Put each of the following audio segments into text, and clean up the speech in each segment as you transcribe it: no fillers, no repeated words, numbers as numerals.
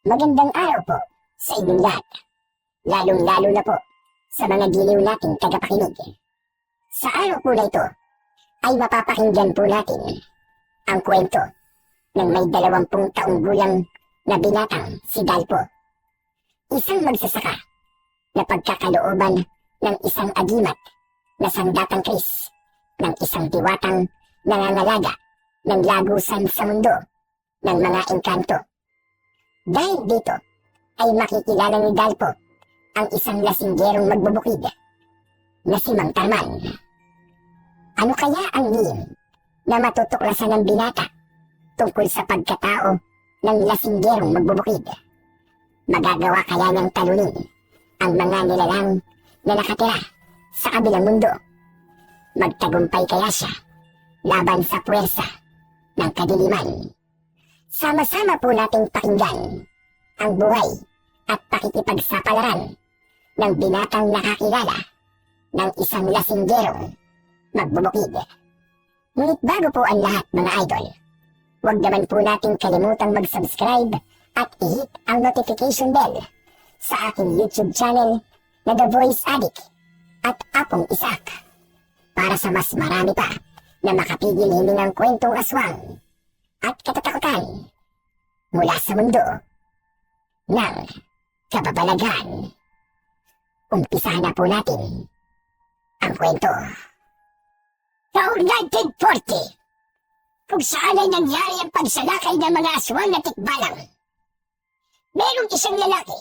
Magandang araw po sa inyong lahat, lalong-lalo na po sa mga giliw nating tagapakinig. Sa araw po na ito ay mapapakinggan po natin ang kwento ng may 20 taong gulang na binatang si Dalpo. Isang magsasaka na pagkakalooban ng isang agimat na sandatang Kris ng isang diwatang nangangalaga ng lagusan sa mundo ng mga engkanto. Dahil dito ay makikilala ni Dalpo ang isang lasinggerong magbubukid na si Mang Tarman. Ano kaya ang lihim na matutuklasan ng binata tungkol sa pagkatao ng lasinggerong magbubukid? Magagawa kaya niyang talunin ang mga nilalang na nakatira sa kabilang mundo? Magtagumpay kaya siya laban sa puwersa ng kadiliman? Sama-sama po nating pakinggan ang buhay at pakikipagsapalaran ng binatang nakakilala ng isang lasinggerong magbubukid. Ngunit bago po ang lahat, mga idol, huwag naman po nating kalimutang mag-subscribe at i-hit ang notification bell sa aking YouTube channel na The Voice Addict at Apong Isak para sa mas marami pa na makapigil hiningang kwentong aswang at katatakutan mula sa mundo ng kababalaghan. Umpisahan na po natin ang kwento. Taong 1940, kung saan ay nangyari ang pagsalakay ng mga aswang na tikbalang, merong isang lalaki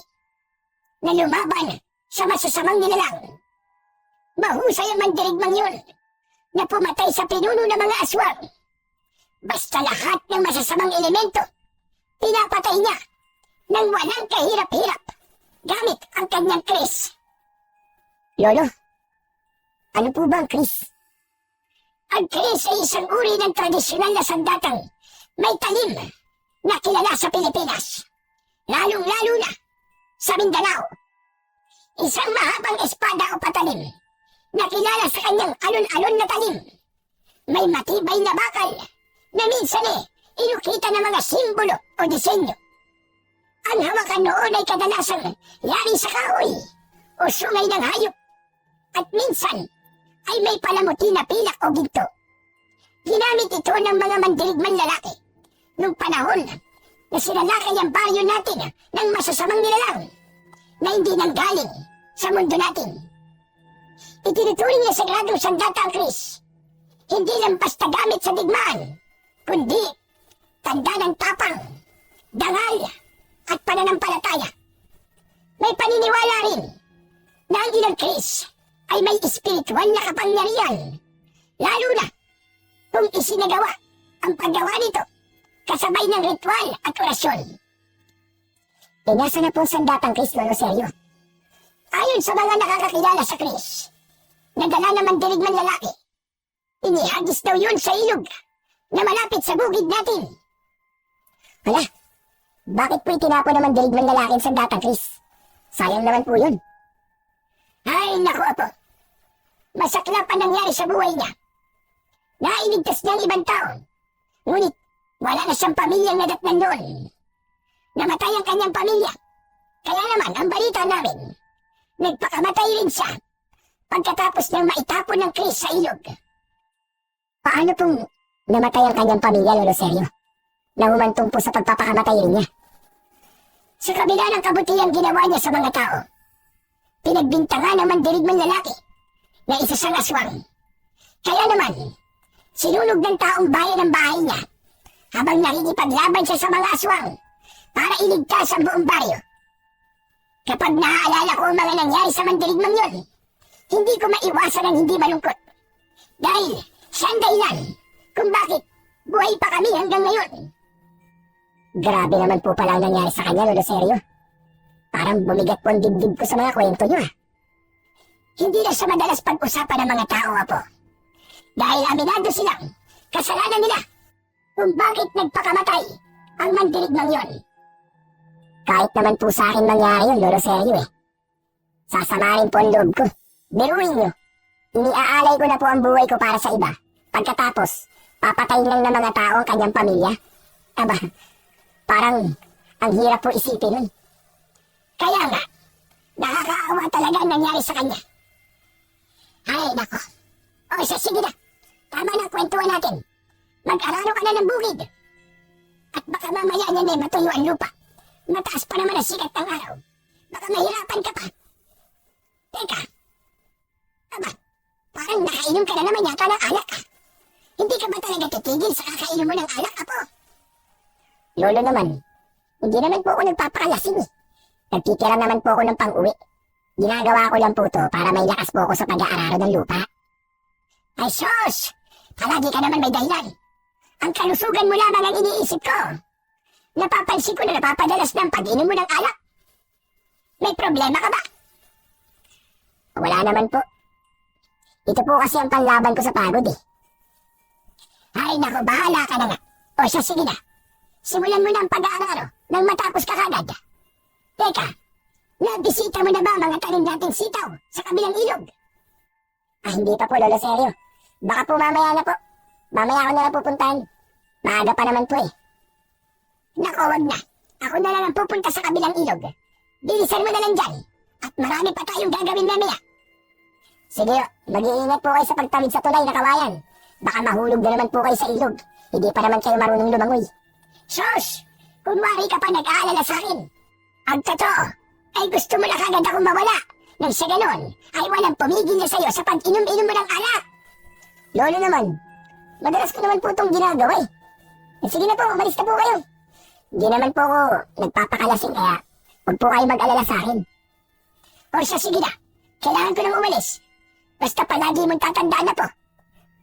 na lumaban sa masasamang nilalang. Mahusay ang mandirigmang yun na pumatay sa pinuno ng mga aswang. Basta lahat ng masasamang elemento, pinapatay niya nang walang kahirap-hirap gamit ang kanyang Kris. Lolo, ano po ba ang Kris? Ang Kris ay isang uri ng tradisyonal na sandatang may talim na kilala sa Pilipinas, lalong-lalo na sa Mindanao. Isang mahabang espada o patalim na kilala sa kanyang alon-alon na talim. May matibay na bakal na minsan inukita ng mga simbolo o disenyo. Ang hawakan noon ay kadalasang yari sa kahoy o sungay ng hayop at minsan ay may palamuti na pilak o ginto. Ginamit ito ng mga mandirigmang lalaki nung panahon na sinalakay ang baryo natin ng masasamang nilalang na hindi nanggaling sa mundo natin. Itinuturing niya sagradong sandata ang Kris, hindi lang basta gamit sa digmaan, kundi tanda ng tapang, dangal at pananampalataya. May paniniwala rin na ang ilang Kris ay may espiritual na kapangyarihan, lalo na kung isinagawa ang paggawa nito kasabay ng ritual at orasyon. Inasa na po ang sandatang Kris, Lolo Seryo. Ayon sa mga nakakakilala sa Kris, nadala naman dirigman lalaki. Inihagis daw yun sa ilog na malapit sa bukid natin. Hala, bakit po itinapon naman dirigman lalaki ang sandatang Kris? Sayang naman po yun. Ay, naku apo. Masaklap ang nangyari sa buhay niya. Nailigtas niya ang ibang tao. Ngunit, wala na siyang pamilyang nadatnan doon. Namatay ang kanyang pamilya. Kaya naman, ang balita namin, nagpakamatay rin siya pagkatapos niyang maitapon ng Kris sa ilog. Paano pong namatay ang kanyang pamilya, Lolo Seryo? Nahumantong po sa pagpapakamatay rin niya. Sa kabila ng kabutihang ginawa niya sa mga tao, pinagbintangan ng mandirigmang lalaki na isa siyang aswang. Kaya naman, sinunog ng taong bayan ang bahay niya habang nakikipaglaban siya sa mga aswang para iligtas ang buong baryo. Kapag naaalala ko ang mga nangyari sa mandirigmang yun, hindi ko maiwasan ang hindi malungkot. Dahil siya ang dahilan kung bakit buhay pa kami hanggang ngayon. Grabe naman po pala ang nangyari sa kanya, Lolo Seryo. Parang bumigat po ang dibdib ko sa mga kwento niyo. Hindi na siya madalas pag-usapan ng mga tao, Apo. Dahil aminado silang kasalanan nila kung bakit nagpakamatay ang mandirigmang yon. Kahit naman po sa akin mangyari yun, Lolo Seryo Sasamarin po ang loob ko. Biruin niyo, iniaalay ko na po ang buhay ko para sa iba. Pagkatapos, papatayin lang ng mga tao ang kanyang pamilya. Aba, parang Ang hirap po isipin nun. Kaya nga, nakakaawa talaga ang nangyari sa kanya. Ay, nako. O siya, sige na. Tama na, kwentuhan natin. Mag-araro ka na ng bukid. At baka mamaya niyan matuyo ang lupa. Mataas pa naman ang sikat ng araw. Baka mahirapan ka pa. Teka. Aba, parang nakainom ka na naman yata ng alak ka. Hindi ka ba talaga titigil sa kakainom mo ng alak, apo? Lolo naman, hindi naman po ako nagpapakalasing eh. Nagtitira naman po ako ng pang-uwi. Ginagawa ko lang po to para may lakas po ako sa pag-aararo ng lupa. Ay sos! Palagi ka naman may dahilan. Ang kalusugan mo lamang ang iniisip ko. Napapansin ko na napapadalas ng pag-inom mo ng alak. May problema ka ba? Wala naman po. Ito po kasi ang panlaban ko sa pagod eh. Ay naku, bahala ka na nga. O siya, sige na. Simulan mo na ang pag-aararo nang matapos ka kagad. Teka, nabisita mo na ba mga tanim nating sitaw sa kabilang ilog? Ah, hindi pa po, Lolo Seryo. Baka po mamaya na po. Mamaya ako na lang pupuntahan. Maaga pa naman po eh. Naku, wag na. Ako na lang ang pupunta sa kabilang ilog. Bilisan mo na lang dyan. At marami pa tayong gagawin mamaya. Sige, mag-iingat po kayo sa pagtawid sa tulay na kawayan. Baka mahulog na naman po kayo sa ilog. Hindi pa naman kayo marunong lumangoy. Sus! Kunwari ka pa nag-aalala sa akin. Ang totoo, ay gusto mo na kagad akong mawala. Nang sa ganon, ay walang pumigil na sa'yo sa pag-inom-inom mo ng alak. Lolo naman, madalas ko naman po itong ginagawa eh. Sige na po, umalis na po kayo. Hindi naman po ako nagpapakalasing kaya huwag po kayo mag-alala sa akin. O siya, sige na. Kailangan ko nang umalis. Basta palagi mong tatandaan na po.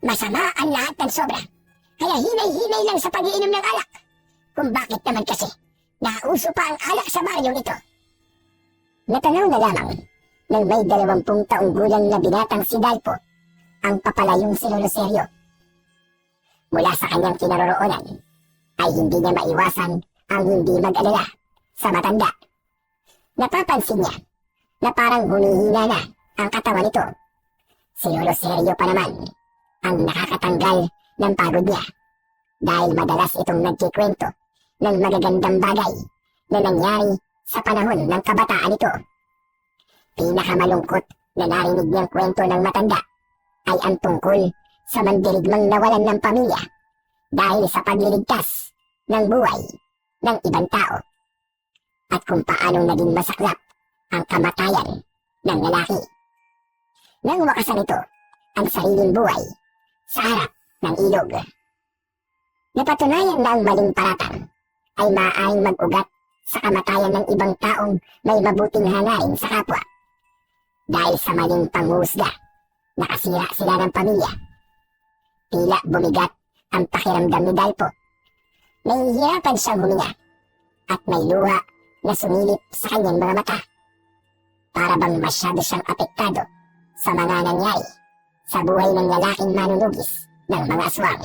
Masama ang lahat ng sobra. Kaya hinay-hinay lang sa pag-iinom ng alak. Kung bakit naman kasi, nauso pa ang alak sa baryong ito. Natanaw na lamang nang may 20 taong gulang na binatang si Dalpo ang papalayong si Lolo Seryo. Mula sa kanyang kinaroroonan, ay hindi niya maiwasan ang hindi mag-alala sa matanda. Napapansin niya na parang humihina na ang katawan nito. Si Lolo Seryo pa naman ang nakakatanggal ng pagod niya dahil madalas itong nagkikwento ng magagandang bagay na nangyari sa panahon ng kabataan nito. Pinakamalungkot na narinig niyang kwento ng matanda ay ang tungkol sa mandirigmang nawalan ng pamilya dahil sa pagliligtas ng buhay ng ibang tao at kung paanong naging masaklap ang kamatayan ng lalaki. Nang wakasan ito ang sariling buhay sa harap ng ilog. Napatunayan na ang maling paratang ay maaaring mag-ugat sa kamatayan ng ibang taong may mabuting hangarin sa kapwa. Dahil sa maling panghusga, nakasira sila ng pamilya. Tila bumigat ang pakiramdam ni Dalpo. Nahihirapan siyang huminga at may luha na sumilip sa kanyang mga mata. Para bang masyado siyang apektado sa mga nangyari sa buhay ng lalaking manunugis ng mga aswang.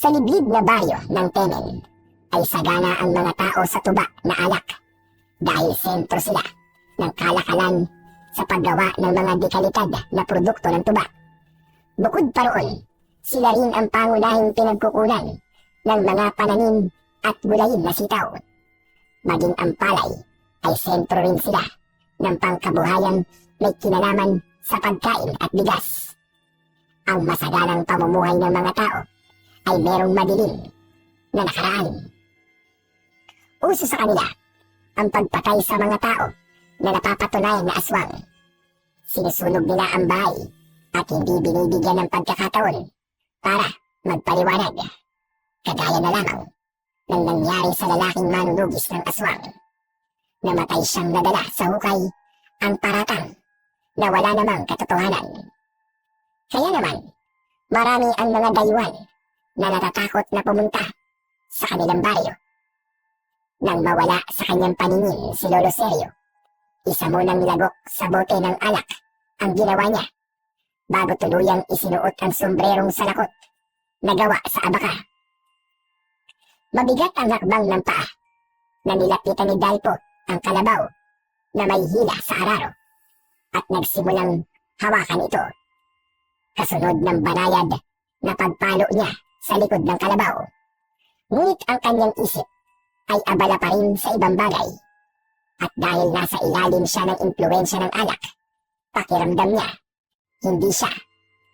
Sa liblib na baryo ng Temen ay sagana ang mga tao sa tuba na alak dahil sentro sila ng kalakalan sa paggawa ng mga dekalidad na produkto ng tuba. Bukod pa roon, sila rin ang pangunahing pinagkukunan ng mga pananim at gulayin na sitaw. Maging ang palay ay sentro rin sila ng pangkabuhayan may kinalaman sa pagkain at bigas. Ang masaganang pamumuhay ng mga tao ay merong madilim na nakaraan. Uso sa kanila ang pagpatay sa mga tao na napapatunayan na aswang. Sinusunog nila ang bahay at hindi binibigyan ng pagkakataon para magpaliwanag. Kagaya na lamang ng nangyari sa lalaking manunugis ng aswang. Namatay siyang nadala sa hukay ang paratang na wala namang katotohanan. Kaya naman, marami ang mga dayuhan na natatakot na pumunta sa kanilang baryo. Nang mawala sa kanyang paningin si Lolo Seryo, isa mo nang nilagok sa bote ng alak ang ginawa niya bago tuluyang isinuot ang sombrerong salakot na gawa sa abaka. Mabigat ang hakbang ng paa na nilapitan ni Dalpo ang kalabaw na may hila sa araro at nagsimulang hawakan ito. Kasunod ng banayad na pagpalo niya sa likod ng kalabaw. Ngunit ang kanyang isip ay abala pa rin sa ibang bagay. At dahil nasa ilalim siya ng impluwensya ng alak, pakiramdam niya, hindi siya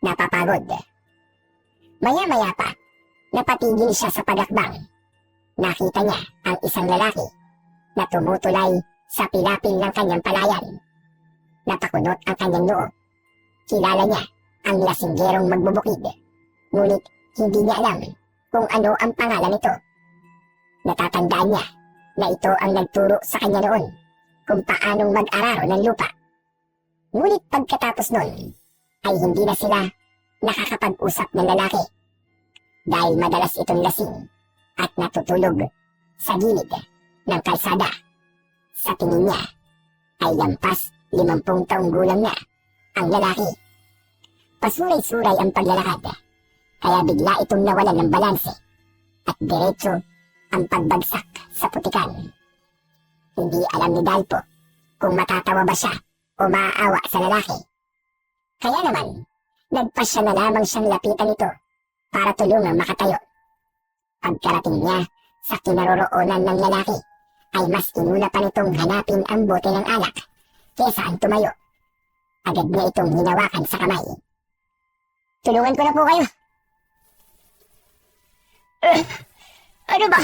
napapagod. Maya-maya pa, napatigil siya sa pagakbang. Nakita niya ang isang lalaki na tumutulay sa pilapil ng kanyang palayan. Napakunot ang kanyang noo. Kilala niya ang lasinggerong magbubukid. Ngunit hindi niya alam kung ano ang pangalan nito. Natatandaan niya na ito ang nagturo sa kanya noon kung paanong mag-araro ng lupa. Ngunit pagkatapos nun, ay hindi na sila nakakapag-usap ng lalaki dahil madalas itong lasing at natutulog sa gilid ng kalsada. Sa tingin niya ay lampas 50 taong gulang na ang lalaki. Pasuray-suray ang paglalakad, kaya bigla itong nawalan ng balanse at diretso ang pagbagsak sa putikan. Hindi alam ni Dalpo kung matatawa ba siya o maaawa sa lalaki. Kaya naman, nagpasya na lamang siyang lapitan ito para tulungang makatayo. Pagkarating niya sa kinaroroonan ng lalaki, ay mas inuna pa nitong hanapin ang bote ng alak kesa ang tumayo. Agad niya itong hinawakan sa kamay. Tulungan ko na po kayo. Ano ba?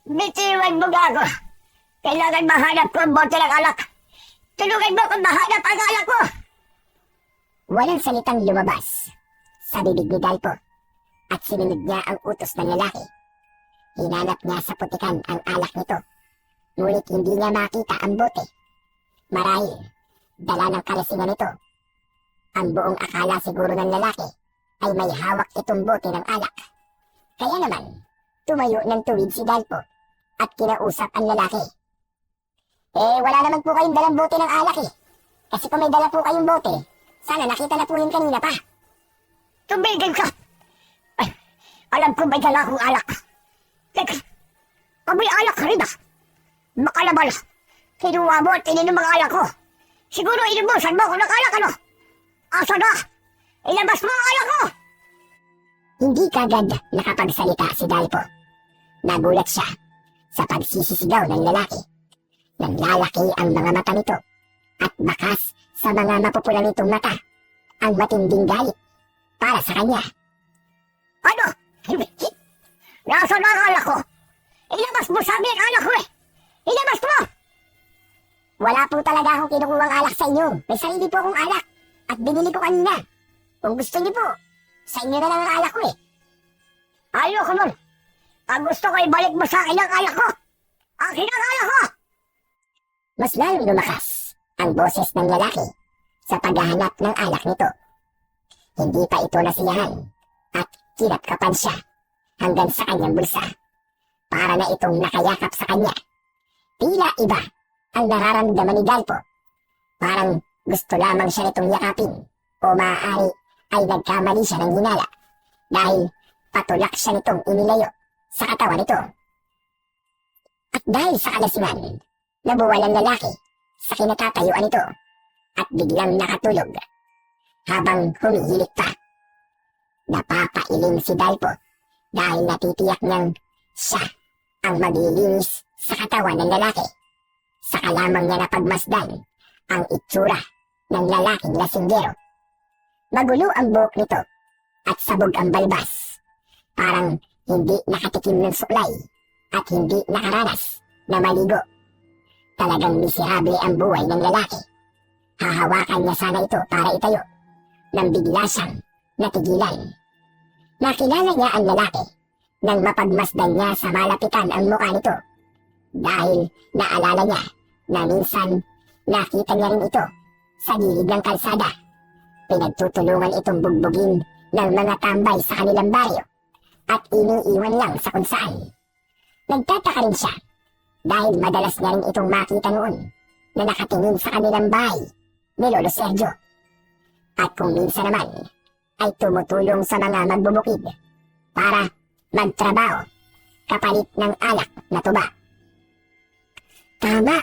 Bitiwan mo gago. Kailangan mahanap ko ang bote ng alak. Tulungan mo kung mahanap ang alak ko. Walang salitang lumabas sa bibig ni Dalpo at sinunod niya ang utos ng lalaki. Hinanap niya sa putikan ang alak nito, ngunit hindi niya makita ang bote. Marahil, dala ng kalasingan nito. Ang buong akala siguro ng lalaki ay may hawak itong bote ng alak. Kaya naman, tumayo ng tuwid si Dalpo at kinausap ang lalaki. Wala naman po kayong dalang bote ng alak eh. Kasi kung may dala po kayong bote, sana nakita na po yun kanina pa. Tumigil ka! Ay, alam ko may dala akong alak. Teka, may alak ka rin ah. Makalabal, kinuha mo at ininom ang alak ko. Siguro inubusan mo ako ng alak ano? Asa na? Ilabas mo ang alak ko! Hindi kagad nakapagsalita si Dalpo. Nagulat siya sa pagsisisigaw ng lalaki. Naglalaki ang mga mata nito at bakas sa mga mapupula nitong mata ang matinding galit para sa kanya. Ano? Nasaan ang alak ko? Ilabas mo sabi ang alak ko eh! Ilabas mo! Wala po talaga akong kinukuhang alak sa inyo. May sarili po akong alak at binili ko kanina. Kung gusto niyo po, sa inyo na lang ang alak ko eh. Ayoko nun. Ang gusto ko ibalik mo sa akin ang alak ko. Akin ang alak ko! Mas lalong lumakas ang boses ng lalaki sa paghahanap ng alak nito. Hindi pa ito nasiyahan at kinatkapan siya hanggang sa kanyang bulsa. Para na itong nakayakap sa kanya. Tila iba ang nararamdaman ni Dalpo. Parang gusto lamang siya nitong yakapin o maaari ay nagkamali siya ng hinala dahil patulak siya nitong inilayo sa katawan nito. At dahil sa kalasingan, nabuwal ang lalaki sa kinatatayuan nito at biglang nakatulog habang humihilik pa. Napapailing si Dalpo dahil natitiyak niyang siya ang maglilinis sa katawan ng lalaki. Saka lamang niya napagmasdan ang itsura ng lalaking lasinggero. Magulo ang buhok nito at sabog ang balbas. Parang hindi nakatikim ng suklay at hindi nakaranas na maligo. Talagang miserable ang buhay ng lalaki. Hahawakan niya sana ito para itayo nang bigla siyang natigilan. Nakilala niya ang lalaki nang mapagmasdan niya sa malapitan ang mukha nito dahil naalala niya na minsan nakita niya rin ito sa gilid ng kalsada. Pinagtutulungan itong bugbugin ng mga tambay sa kanilang baryo at iniiwan lang sa kung saan. Nagtataka rin siya dahil madalas niya rin itong makita noon na nakatingin sa kanilang bahay ni Lolo Sergio. At kung minsan naman ay tumutulong sa mga magbubukid para magtrabaho kapalit ng alak na tuba. Tama,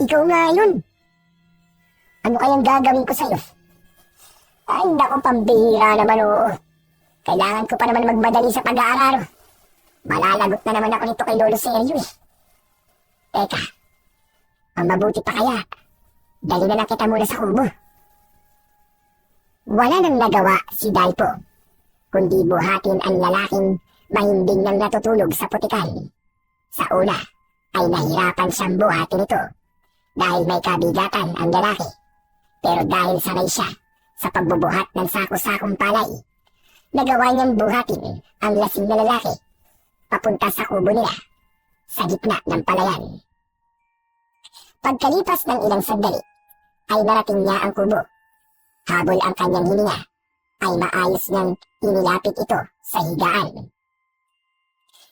ikaw nga yun. Ano kayang gagawin ko sa'yo? Ay, naku, pambihira naman oo. Kailangan ko pa naman magmadali sa pag-aaral. Malalagot na naman ako nito kay Lolo Sergio eh. Teka, ang mabuti pa kaya, dali na lang kita muna sa kubo. Wala nang nagawa si Dalpo, kundi buhatin ang lalaking mahimbing nang natutulog sa putikan. Sa una ay nahirapan siyang buhatin ito dahil may kabigatan ang lalaki. Pero dahil sanay siya sa pagbubuhat ng sako-sakong palay, nagawa niyang buhatin ang lasing na lalaki papunta sa kubo nila sa gitna ng palayan. Pagkalipas ng ilang sandali ay narating niya ang kubo. Habol ang kanyang hininga ay maayos niyang inilapit ito sa higaan.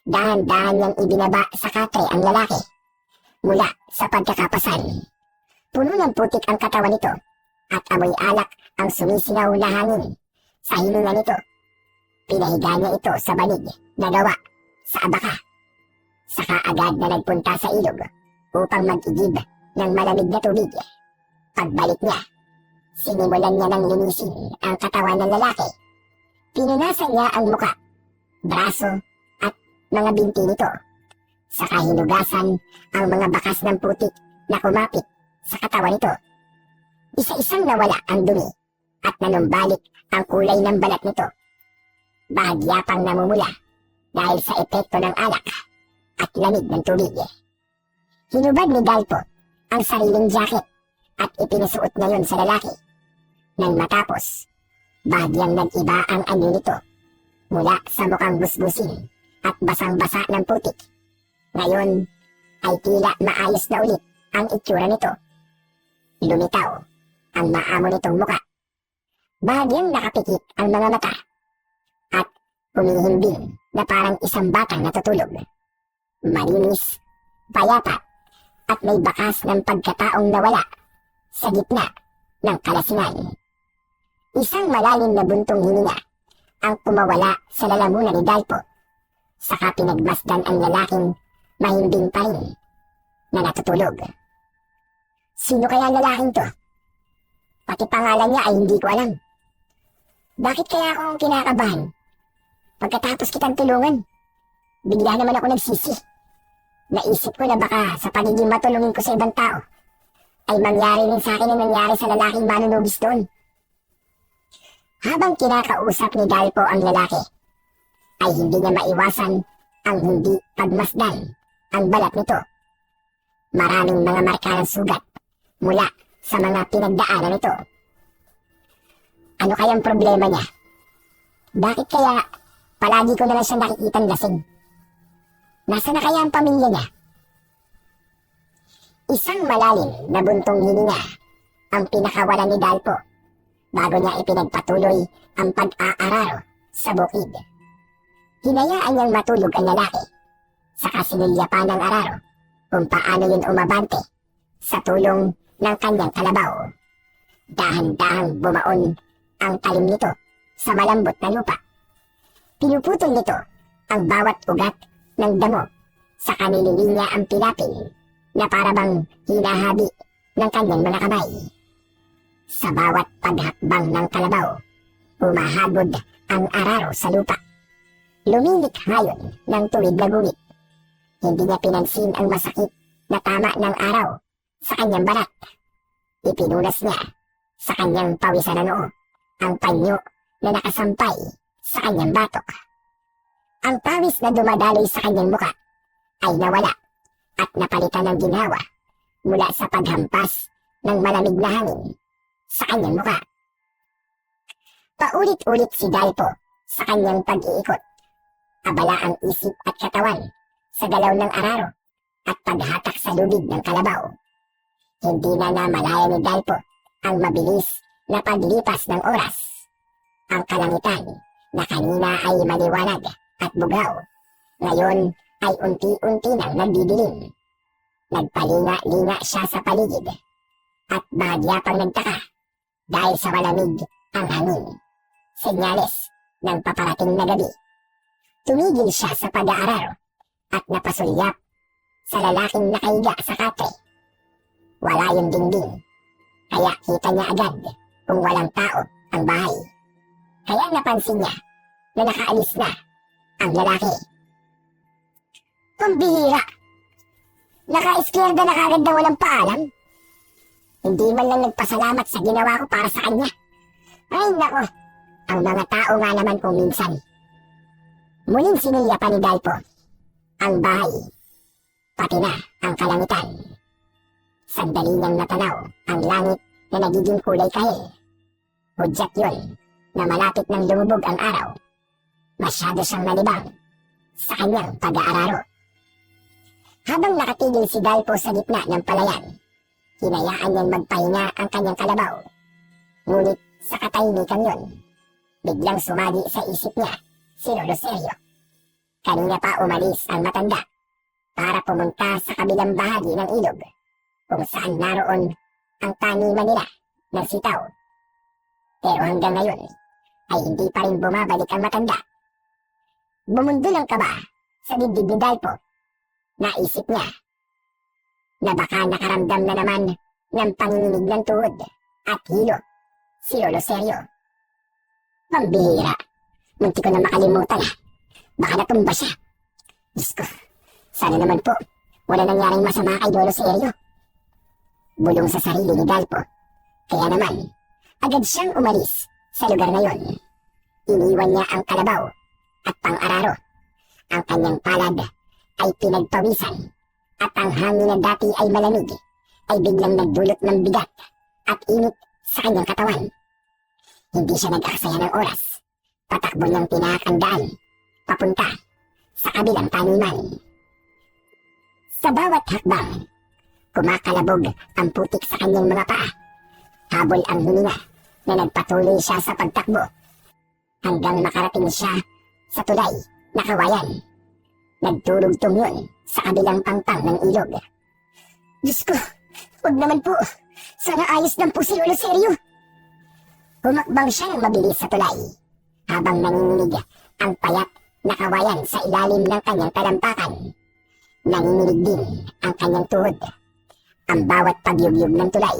Dahan-dahan niyang ibinaba sa katre ang lalaki mula sa pagkakapasan. Puno ng putik ang katawan nito at amoy alak ang sumisingaw na hangin sa hininga nito. Pinahiga niya ito sa banig na gawa sa abaka. Saka agad na nagpunta sa ilog upang mag-igib ng malamig na tubig. Pagbalik niya, sinimulan niya ng linisin ang katawan ng lalaki. Pinunasan niya ang muka, braso at mga binti nito. Saka hinugasan ang mga bakas ng putik na kumapit sa katawan nito. Isa-isang nawala ang dumi at nanumbalik ang kulay ng balat nito. Bahagya pang namumula dahil sa epekto ng alak at lamig ng tubig. Hinubad ni Dalpo ang sariling jacket at ipinasuot ngayon sa lalaki. Nang matapos, bahagyang nag-iba ang anyo nito mula sa mukhang busbusin at basang-basa ng putik. Ngayon ay tila maayos na ulit ang itsura nito. Lumitaw ang maamo nitong muka. Bahagyang nakapikit ang mga mata at humihimbing na parang isang batang natutulog. Malinis, payapa at may bakas ng pagkataong nawala sa gitna ng kalasingan. Isang malalim na buntong hininga ang pumawala sa lalamunan ni Dalpo. Saka pinagmasdan ang lalaking mahimbing pa rin na natutulog. Sino kaya ang lalaking to? Pati pangalan niya ay hindi ko alam. Bakit kaya ako kinakabahan? Pagkatapos kitang tulungan, bigla naman ako nagsisi. Naisip ko na baka sa pagiging matulungin ko sa ibang tao, ay mangyari rin sa akin ang nangyari sa lalaking manunugis doon. Habang kinakausap ni Dalpo ang lalaki, ay hindi niya maiwasan ang hindi pagmasdan ang balat nito. Maraming mga marka ng sugat mula sa mga pinagdaanan nito. Ano kayang problema niya? Bakit kaya palagi ko na lang siyang nakikitang lasing? Nasaan na kaya ang pamilya niya? Isang malalim na buntong hininga ang pinakawalan ni Dalpo bago niya ipinagpatuloy ang pag-aararo sa bukid. Hinayaan niyang matulog ang lalaki, saka sinilya pa ng araro kung paano yun umabante sa tulong ng kanyang kalabaw. Dahan-dahang bumaon ang talim nito sa malambot na lupa. Pinuputol nito ang bawat ugat ng damo, saka nililinya ang pilapil na parabang hinahabi ng kanyang mga kamay. Sa bawat paghakbang ng kalabaw, umahagod ang araro sa lupa. Lumilikha yun ng tuwid na guhit. Hindi niya pinansin ang masakit na tama ng araw sa kanyang balat. Ipinunas niya sa kanyang pawisan na noo ang panyo na nakasampay sa kanyang batok. Ang pawis na dumadaloy sa kanyang muka ay nawala at napalitan ng ginhawa mula sa paghampas ng malamig na hangin sa kanyang muka. Paulit-ulit si Dalpo sa kanyang pag-iikot. Abala ang isip at katawan sa galaw ng araro at paghatak sa lubid ng kalabaw. Hindi na namalaya ni Dalpo ang mabilis na paglipas ng oras. Ang kalangitan na kanina ay maliwanag at bugaw, ngayon ay unti-unti nang nagdidilim. Nagpalinga-linga siya sa paligid at bahagya pang nagtaka dahil sa malamig ang hangin. Senyales ng paparating na gabi. Tumigil siya sa pag-aararo at napasulyap sa lalaking nakahiga sa katre. Wala yung dingding, kaya kita niya agad kung walang tao ang bahay. Kaya napansin niya na nakaalis na ang lalaki. Pambihira! Naka-eskwerde na kagad na walang paalam. Hindi man lang nagpasalamat sa ginawa ko para sa kanya. Ay nako, ang mga tao nga naman kung minsan. Muling sinilya pa ni Dalpo ang bahay, pati na ang kalangitan. Sandali niyang natanaw ang langit na nagiging kulay kahil. Hudyat yun na malapit nang lumubog ang araw. Masyado siyang nalibang sa kanyang pag-aararo. Habang nakatigil si Dalpo sa gitna ng palayan, hinayaan niyang magpahinga ang kanyang kalabaw. Ngunit sa katahimikan yun, biglang sumagi sa isip niya si Lolo Sergio. Kanina pa umalis ang matanda para pumunta sa kabilang bahagi ng ilog kung saan naroon ang taniman nila ng sitaw. Pero hanggang ngayon ay hindi pa rin bumabalik ang matanda. Bumundol ang kaba sa dibdib ni Dalpo. Naisip niya na baka nakaramdam na naman ng panginginig ng tuhod at hilo si Lolo Sergio. Pambihira, munti ko na makalimutan. Baka natumba siya. Diyos ko, sana naman po wala nangyaring masama kay Lolo Sergio. Bulong sa sarili ni Dalpo. Kaya naman, agad siyang umalis sa lugar na yon. Iniwan niya ang kalabaw at pang-araro. Ang kanyang palad ay pinagpawisan at ang hangin na dati ay malamig ay biglang nagdulot ng bigat at init sa kanyang katawan. Hindi siya nag-aksaya ng oras. Patakbo niyang tinakandaan papunta sa kabilang taniman. Sa bawat hakbang, kumakalabog ang putik sa kanyang mga paa. Habol ang hininga na nagpatuloy siya sa pagtakbo hanggang makarating siya sa tulay na kawayan. Nagturugtong yun sa kabilang pangpang ng ilog. Diyos ko, huwag naman po. Sana ayos lang po si Lolo Sergio. Humakbang siya ng mabilis sa tulay habang nanginginig ang payat na kawayan sa ilalim ng kanyang talampakan. Nanginginig din ang kanyang tuhod. Ang bawat pagyugyug ng tulay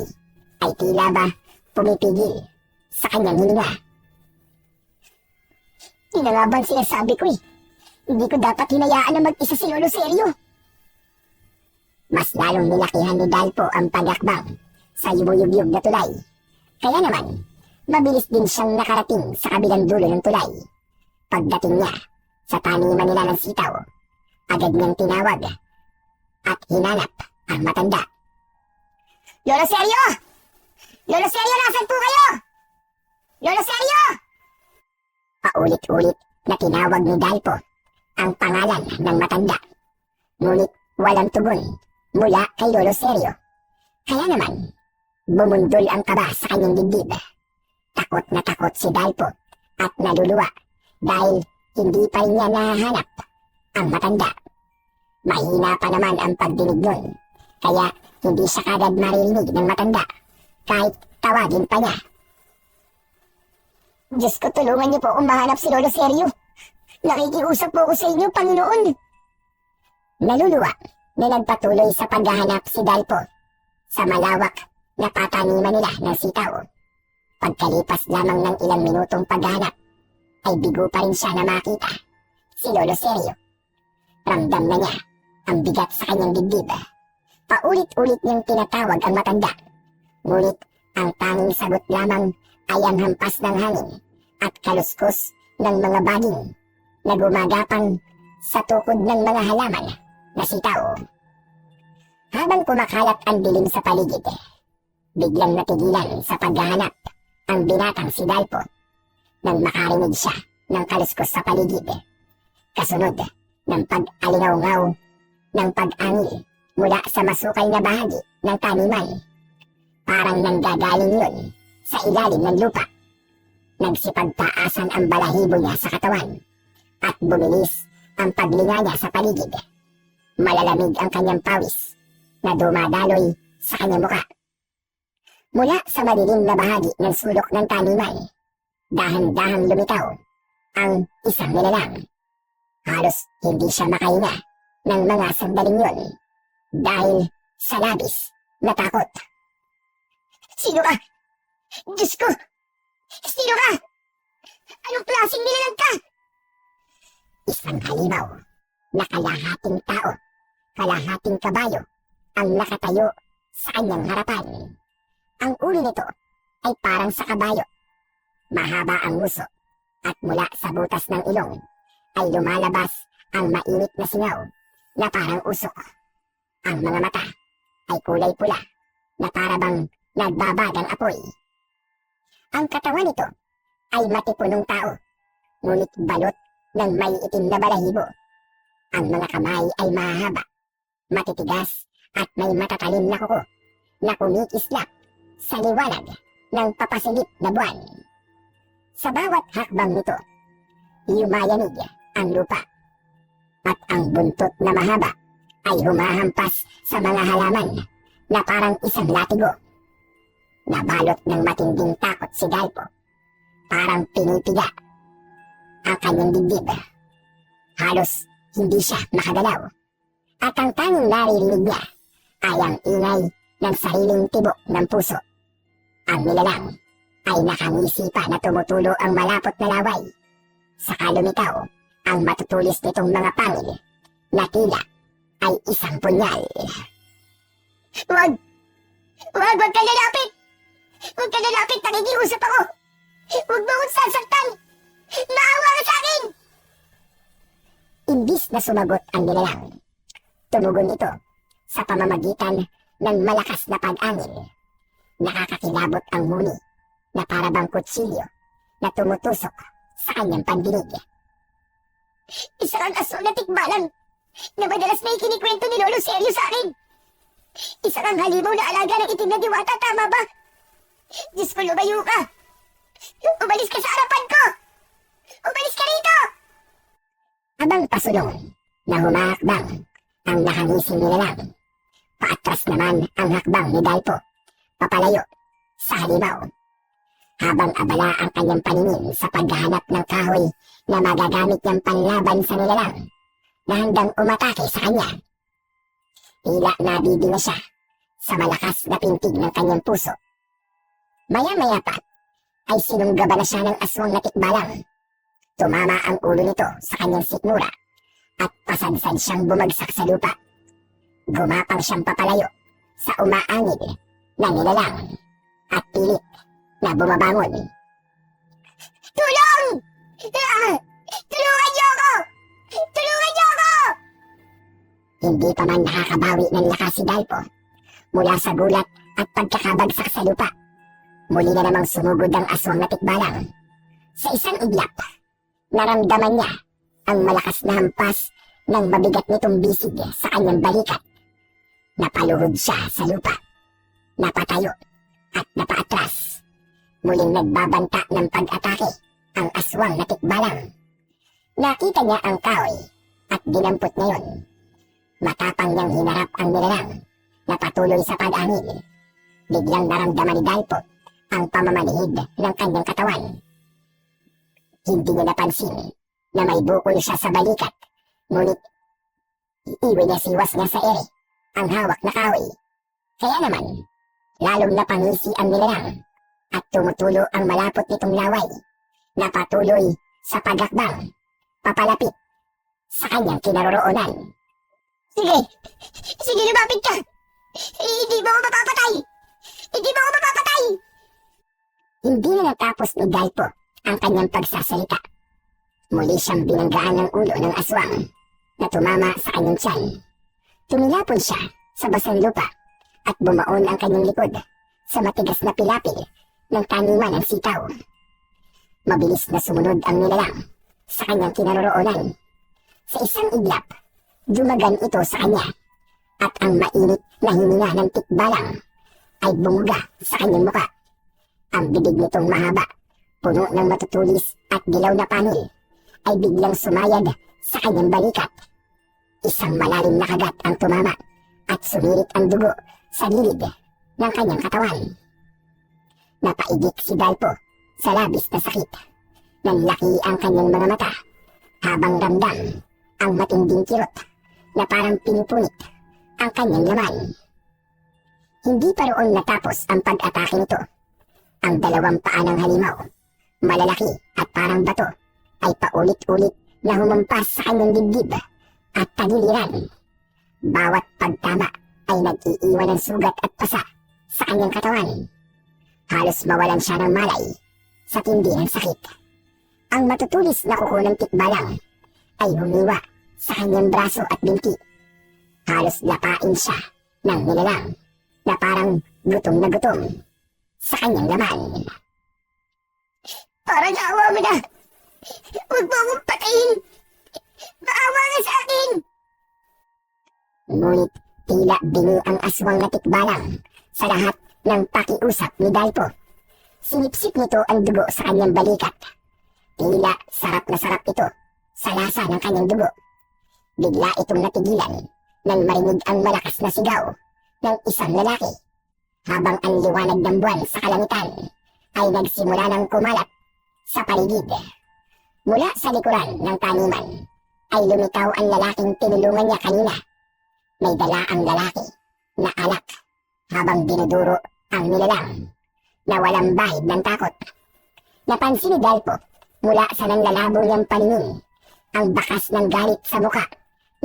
ay tila ba pumipigil sa kanyang hininga. Yun na nga ba sinasabi ko eh. Hindi ko dapat hinayaan na mag-isa si Lolo Sergio. Mas lalong nilakihan ni Dalpo ang pagakbang sa yumuyugyug na tulay. Kaya naman, mabilis din siyang nakarating sa kabilang dulo ng tulay. Pagdating niya sa taniman nila ng sitaw, agad niyang tinawag at hinanap ang matanda. Lolo Sergio! Lolo Sergio, nasan po kayo? Lolo Sergio! Paulit-ulit na tinawag ni Dalpo ang pangalan ng matanda. Ngunit walang tugon mula kay Lolo Sergio. Kaya naman, bumundol ang kaba sa kanyang dibdib. Takot na takot si Dalpo at naluluwa dahil hindi pa rin niya nahanap ang matanda. Mahina pa naman ang pagdinig nun, kaya hindi siya kagad maririnig ng matanda kahit tawagin pa niya. Diyos ko, tulungan niyo po kung mahanap si Lolo Sergio. Nakikiusap po ko sa inyo, Panginoon. Naluluwa na nagpatuloy sa paghahanap si Dalpo sa malawak na pataniman nila ng sitaw. Pagkalipas lamang ng ilang minutong paghahanap, ay bigo pa rin siya na makita si Lolo Sergio. Ramdam na niya ang bigat sa kanyang dibdib. Paulit-ulit niyang tinatawag ang matanda. Ngunit ang tanging sagot lamang ay ang hampas ng hangin at kaluskos ng mga baging na gumagapang sa tukod ng mga halaman na sitaw. Habang kumakalat ang dilim sa paligid, biglang natigilan sa paghahanap ang binatang si Dalpo nang makarinig siya ng kaluskos sa paligid. Kasunod ng pag-alingaw-ngaw ng pag-angil mula sa masukal na bahagi ng taniman. Parang nanggagaling yun sa ilalim ng lupa. Nagsipagtaasan ang balahibo niya sa katawan at bumilis ang paglinga niya sa paligid. Malalamig ang kanyang pawis na dumadaloy sa kanyang muka. Mula sa madilim na bahagi ng sulok ng taniman, dahan-dahang lumitaw ang isang nilalang. Halos hindi siya makahinga ng mga sandaling yun dahil sa labis na takot. Sino ka? Diyos ko! Sino ka? Anong klaseng nilalang ka? Isang halimaw na kalahating tao, kalahating kabayo ang nakatayo sa kanyang harapan. Ang ulo nito ay parang sa kabayo. Mahaba ang nguso at mula sa butas ng ilong ay lumalabas ang mainit na singaw na parang usok. Ang mga mata ay kulay pula na parabang nagbabagang apoy. Ang katawan nito ay matipunong tao, ngunit balot ng may itim na balahibo. Ang mga kamay ay mahaba, matitigas at may matatalim na kuko na kumikislap sa liwanag ng papasilip na buwan. Sa bawat hakbang nito, yumayanig ang lupa at ang buntot na mahaba ay humahampas sa mga halaman na parang isang latigo. Nabalot ng matinding takot si Dalpo. Parang pinipiga ang kanyang dibdib. Halos hindi siya makagalaw. At ang tanging naririnig niya ay ang ingay ng sariling tibok ng puso. Ang nilalang ay nakangisi pa na tumutulo ang malapot na laway. Saka lumitaw ang matutulis nitong mga pangil na tila ay isang punyal. Wag! Wag ka lalapit! Huwag ka lalapit, nakikiusap ako! Huwag mo akong sasaktan! Maawa ka sa akin! Imbis na sumagot ang nilalang, tumugon ito sa pamamagitan ng malakas na pag-angin. Nakakakilabot ang muni na parabang kutsilyo na tumutusok sa kanyang pandinig. Isa kang aswang na tikbalang na madalas may kinikwento ni Lolo Seryo sa akin. Isa kang halimaw na alaga ng itim na diwata, tama ba? Diyos ko, lumayo ka! Umalis ka sa harapan ko! Umalis ka rito! Abang pasulong na humakbang ang nakangising nilalang. Paatras naman ang hakbang ni Dalpo, papalayo sa halimaw. Habang abala ang kanyang paningin sa paghahanap ng kahoy na magagamit niyang panlaban sa nilalang na handang umatake sa kanya. Tila nabibig na siya sa malakas na pintig ng kanyang puso. Maya-maya pa ay sinunggaba na siya ng aswang na tikbalang. Tumama ang ulo nito sa kanyang sikmura at pasadsad siyang bumagsak sa lupa. Gumapang siyang papalayo sa umaangil na nilalang at pilit na bumabangon. Tulong! Tulungan niyo ako! Tulungan niyo ako! Hindi pa man nakakabawi ng lakas si Dalpo mula sa gulat at pagkakabagsak sa lupa. Muli na namang sumugod ang aswang na tikbalang. Sa isang iglap, naramdaman niya ang malakas na hampas ng mabigat nitong bisig sa kanyang balikat. Napaluhod siya sa lupa, napatayo at napaatras. Muling nagbabanta ng pag-atake ang aswang na tikbalang. Nakita niya ang kahoy at dinampot niya yun. Matapang niyang hinarap ang nilalang na patuloy sa pag-angil. Biglang naramdaman ni Dalpo ang pamamanhid ng kanyang katawan. Hindi niya napansin na may bukol siya sa balikat, ngunit iwinasiwas niya sa ere ang hawak na kahoy. Kaya naman, lalong napangisi ang nilalang at tumutulo ang malapot nitong laway na patuloy sa paghakbang papalapit sa kanyang kinaroroonan. Sige, lumapit ka! Hindi mo ako mapapatay! Hindi mo ako mapapatay! Hindi na natapos ni Dalpo ang kanyang pagsasalita. Muli siyang binanggaan ng ulo ng aswang na tumama sa kanyang tiyan. Tumilapon siya sa basang lupa at bumaon ang kanyang likod sa matigas na pilapil ng taniman ng sitaw. Mabilis na sumunod ang nilalang sa kanyang kinaroroonan. Sa isang iglap, dumagan ito sa kanya at ang mainit na hininga ng tikbalang ay bumuga sa kanyang muka. Ang bibig nitong mahaba, puno ng matutulis at dilaw na panil, ay biglang sumayad sa kanyang balikat. Isang malalim na kagat ang tumama at sumirit ang dugo sa gilid ng kanyang katawan. Napaigik si Dalpo sa labis na sakit. Nanlaki ang kanyang mga mata habang ramdam ang matinding kirot na parang pinipunit ang kanyang laman. Hindi pa roon natapos ang pag-atake nito. Ang dalawang paa ng halimaw, malalaki at parang bato, ay paulit-ulit na humampas sa kanyang dibdib at tagiliran. Bawat pagtama ay ay nag-iiwan ng sugat at pasa sa kanyang katawan. Halos mawalan siya ng malay sa tindi ng sakit. Ang matutulis na kuko ng tikbalang ay humiwa sa kanyang braso at binti. Halos lapain siya ng nilalang na parang gutom na gutom sa kanyang laman. Parang awa mo na! Huwag mo akong patayin! Maawa ka sa akin! Ngunit tila bingi ang aswang na tikbalang sa lahat ng pakiusap ni Dalpo. Sinipsip nito ang dugo sa kanyang balikat. Tila sarap na sarap ito sa lasa ng kanyang dugo. Bigla itong natigilan nang marinig ang malakas na sigaw ng isang lalaki. Habang ang liwanag ng buwan sa kalangitan ay nagsimula ng kumalat sa paligid. Mula sa likuran ng taniman ay lumitaw ang lalaking tinulungan niya kanina. May dala ang lalaki na alak habang dinuduro ang nilalang na walang bahid ng takot. Napansin ni Dalpo mula sa nanlalabo niyang paningin ang bakas ng galit sa muka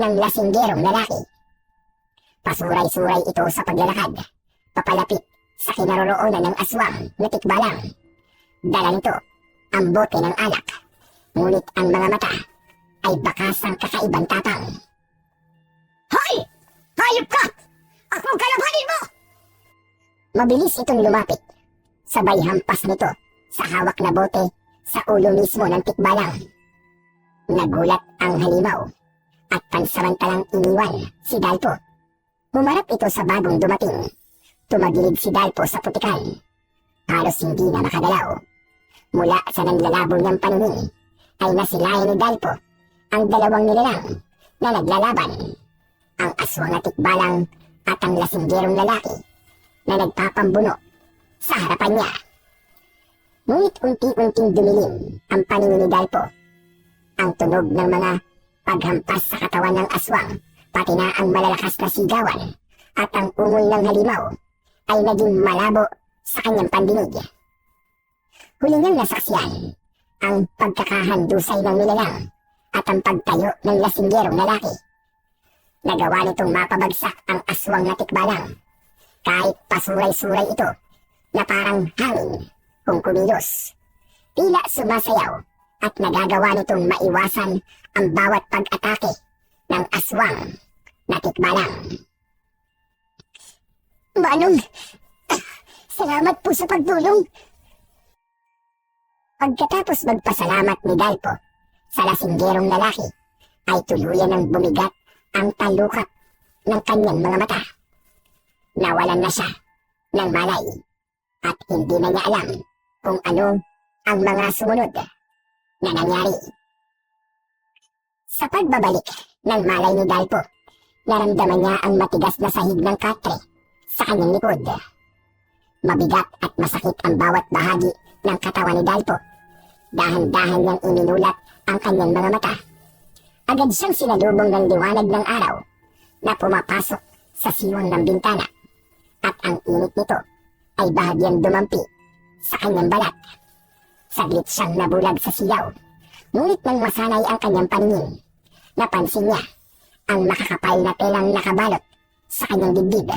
ng lasinggerong lalaki. Pasuray-suray ito sa paglalakad, papalapit sa kinaroroonan ng aswang na tikbalang. Dala nito ang bote ng alak, ngunit ang mga mata ay bakas ang kakaibang tapang. Hoy! Hayop ka! Akong kalabanin mo! Mabilis itong lumapit, sabay hampas nito sa hawak na bote sa ulo mismo ng tikbalang. Nagulat ang halimaw at pansamantalang iniwan si Dalpo. Humarap ito sa bagong dumating. Tumagilid si Dalpo sa putikan. Halos hindi na makagalaw. Mula sa nanlalabo niyang paningin ay nasilayan ni Dalpo ang dalawang nilalang na naglalaban. Ang aswang na tikbalang at ang lasinggerong lalaki na nagpapambuno sa harapan niya. Ngunit unti-unting dumilim ang paningin ni Dalpo. Ang tunog ng mga paghampas sa katawan ng aswang, pati na ang malalakas na sigawan at ang ungoy ng halimaw ay naging malabo sa kanyang pandinig. Huli niyang nasaksiyan ang pagkakahandusay ng nilalang at ang pagtayo ng lasinggerong lalaki. Nagawa nitong mapabagsak ang aswang na tikbalang kahit pasuray-suray ito na parang hangin kung kumilos. Tila sumasayaw at nagagawa nitong maiwasan ang bawat pag-atake ng aswang na tikbalang. Manong, salamat po sa pagtulong. Pagkatapos magpasalamat ni Dalpo sa lasinggerong lalaki, ay tuluyan ng bumigat ang talukap ng kanyang mga mata. Nawalan na siya ng malay at hindi na niya alam kung ano ang mga sumunod na nangyari. Sa pagbabalik ng malay ni Dalpo, naramdaman niya ang matigas na sahig ng katre sa kanyang likod. Mabigat at masakit ang bawat bahagi ng katawan ni Dalpo. Dahan-dahan niyang iminulat ang kanyang mga mata. Agad siyang sinalubong ng liwanag ng araw na pumapasok sa siwang ng bintana at ang init nito ay bahagyang dumampi sa kanyang balat. Saglit siyang nabulag sa siyaw, ngunit nang masanay ang kanyang paningin, napansin niya ang makakapal na telang nakabalot sa kanyang dibdib,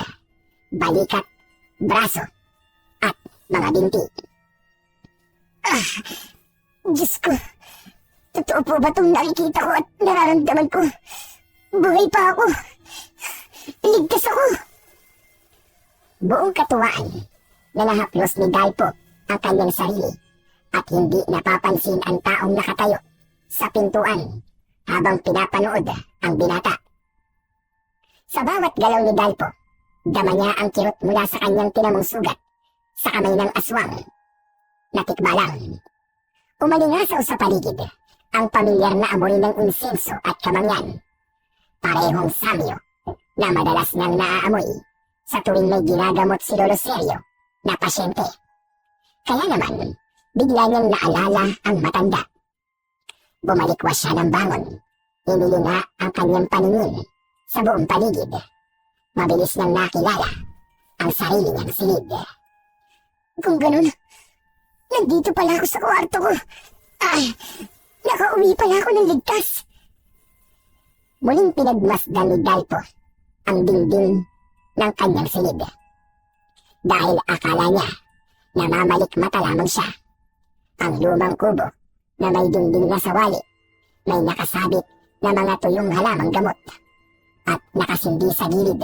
balikat, braso at mga binti. Diyos ko, totoo po ba itong nakikita ko at nararamdaman ko? Buhay pa ako. Ligtas ako. Buong katuwaan na nahaplos ni Dalpo ang kanyang sarili at hindi napapansin ang taong nakatayo sa pintuan habang pinapanood ang binata. Sa bawat galaw ni Dalpo, dama niya ang kirot mula sa kanyang tinamong sugat sa kamay ng aswang na tikbalang. Umalingasaw sa paligid ang pamilyar na amoy ng insenso at kamangyan. Parehong samyo na madalas nang naaamoy sa tuwing may ginagamot si Lolo Seryo na pasyente. Kaya naman, bigla niyang naalala ang matanda. Bumalikwas siya ng bangon. Inilinga ang kanyang paningin sa buong paligid. Mabilis niyang nakilala ang sarili niyang silid. Kung ganun, nandito pala ako sa kwarto ko. Nakauwi pala ako ng ligtas. Muling pinagmasdan ni Dalpo ang dingding ng kanyang silid. Dahil akala niya namamalikmata lamang siya. Ang lumang kubo na may dingding na sawali, may nakasabit na mga tuyong halamang gamot, at nakasindi sa gilid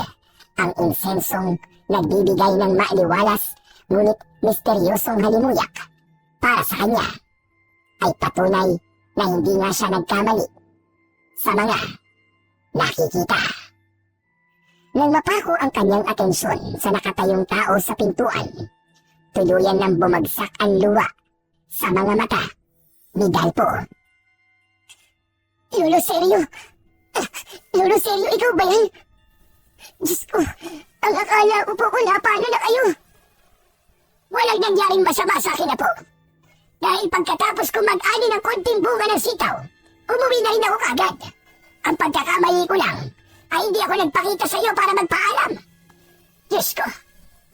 ang insensong nagbibigay ng maaliwalas ngunit misteryosong halimuyak. Para sa kanya ay patunay na hindi nga siya nagkamali sa mga nakikita. Nang mapako ang kanyang atensyon sa nakatayong tao sa pintuan, tuluyan nang bumagsak ang luha sa mga mata ni Dalpo. Lolo Seryo! Lolo Seryo, ikaw ba yan? Diyos ko, ang akala ko po kung napano na kayo. Walang nangyaring masama sa akin na po. Dahil pagkatapos ko mag-ani ng konting bunga ng sitaw, umuwi na rin ako kagad. Ang pagkakamali ko lang ay hindi ako nagpakita sa iyo para magpaalam. Diyos ko,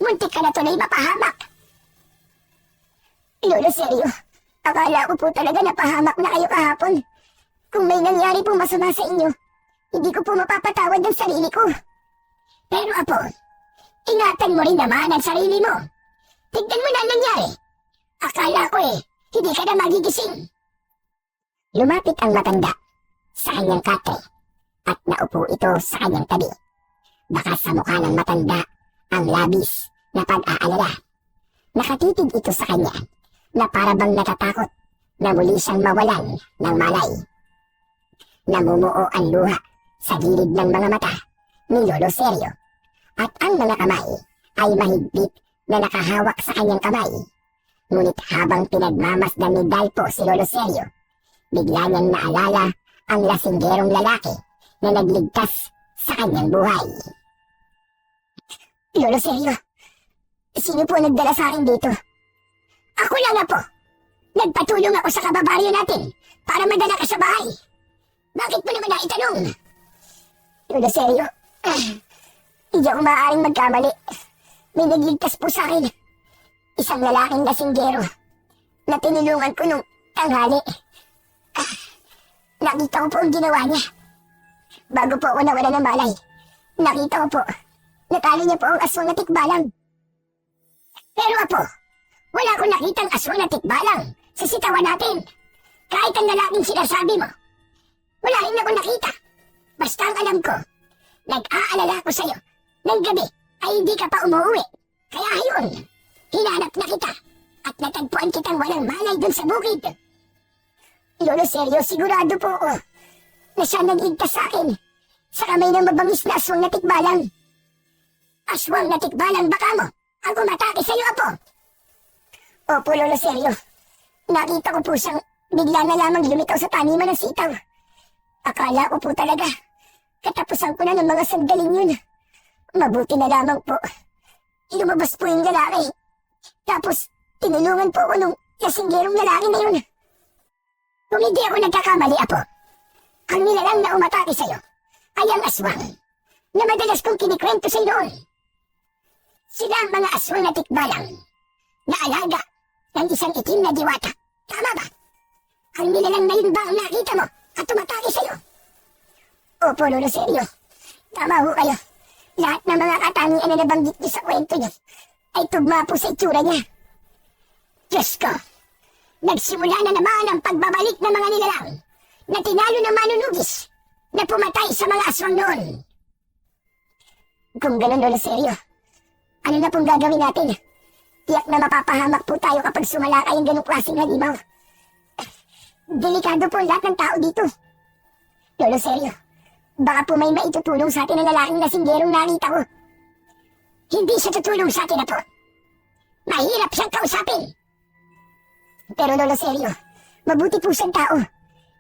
muntik ka na tuloy mapahamak. Lolo Seryo, akala ko po talaga napahamak na kayo kahapon. Kung may nangyari pong masama sa inyo, hindi ko po mapapatawad ng sarili ko. Pero apo, ingatan mo rin naman ang sarili mo. Tignan mo na ang nangyari. Akala ko hindi ka na magigising. Lumapit ang matanda sa kanyang katre at naupo ito sa kanyang tabi. Baka sa mukha ng matanda ang labis na pag-aalala. Nakatitig ito sa kanya na parabang natatakot na muli siyang mawalan ng malay. Namumuo ang luha sa gilid ng mga mata ni Lolo Seryo at ang mga kamay ay mahigpit na nakahawak sa kanyang kamay. Ngunit habang pinagmamasdan ni Dalpo si Lolo Seryo, bigla niyang naalala ang lasinggerong lalaki na nagligtas sa kanyang buhay. Lolo Seryo, sino po nagdala sa akin dito? Ako lang na po. Nagpatulong ako sa kababaryo natin para madala ka sa bahay. Bakit mo naman naitanong? Lolo Seryo, hindi ako maaaring magkamali. May nagligtas po sa akin. Isang lalaking lasinggero na tinulungan ko nung tanghali. Nakita ko po ang ginawa niya. Bago po ako nawala ng malay, nakita ko po, natalo niya po ang aswang na tikbalang. Pero apo, wala akong nakitang aswang na tikbalang sa sitawan natin. Kahit ang lalaking sinasabi mo, wala rin ako nakita. Basta ang alam ko, nag-aalala ko sa'yo ng gabi ay hindi ka pa umuwi. Kaya yun, hinanap na kita at natagpuan kitang walang malay dun sa bukid. Lolo Seryo, sigurado po ako na siya nagligtas sa akin sa kamay ng mabangis na aswang na tikbalang. Aswang na tikbalang baka mo ang umatake sa'yo, apo. Opo, Lolo Seryo. Nakita ko po siyang bigla na lamang lumitaw sa taniman ng sitaw. Akala ko po talaga katapusan ko na ng mga sandaling yun. Mabuti na lamang po. Lumabas po yung lalaki. Tapos tinulungan po ako nung lasinggerong lalaki na yun. Kung hindi ako nagkakamali, apo, ang nilalang na umatake sa'yo ay ang aswang na madalas kong kinikwento sa'yo noon. Sila ang mga aswang na tikbalang na alaga ng isang itim na diwata. Tama ba? Ang nilalang na yun ba ang nakita mo at tumatake sa'yo? Opo, Lolo Seryo. Tama ho kayo. Lahat ng mga katangian na nabanggit niyo sa kwento niyo ay tugma po sa itsura niya. Diyos ko, nagsimula na naman ang pagbabalik ng mga nilalang na tinalo ng manunugis na pumatay sa mga aswang noon. Kung ganun, Lolo Seryo, ano na pong gagawin natin? Tiyak na mapapahamak po tayo kapag sumalakay ang ganung klaseng halimaw. Delikado po lahat ng tao dito. Lolo Seryo, baka po may maitutulong sa atin ang lalaking lasinggerong nakita ko. Hindi siya tutulong sa atin na po. Mahirap siyang kausapin. Pero Lolo Seryo, mabuti po siyang tao.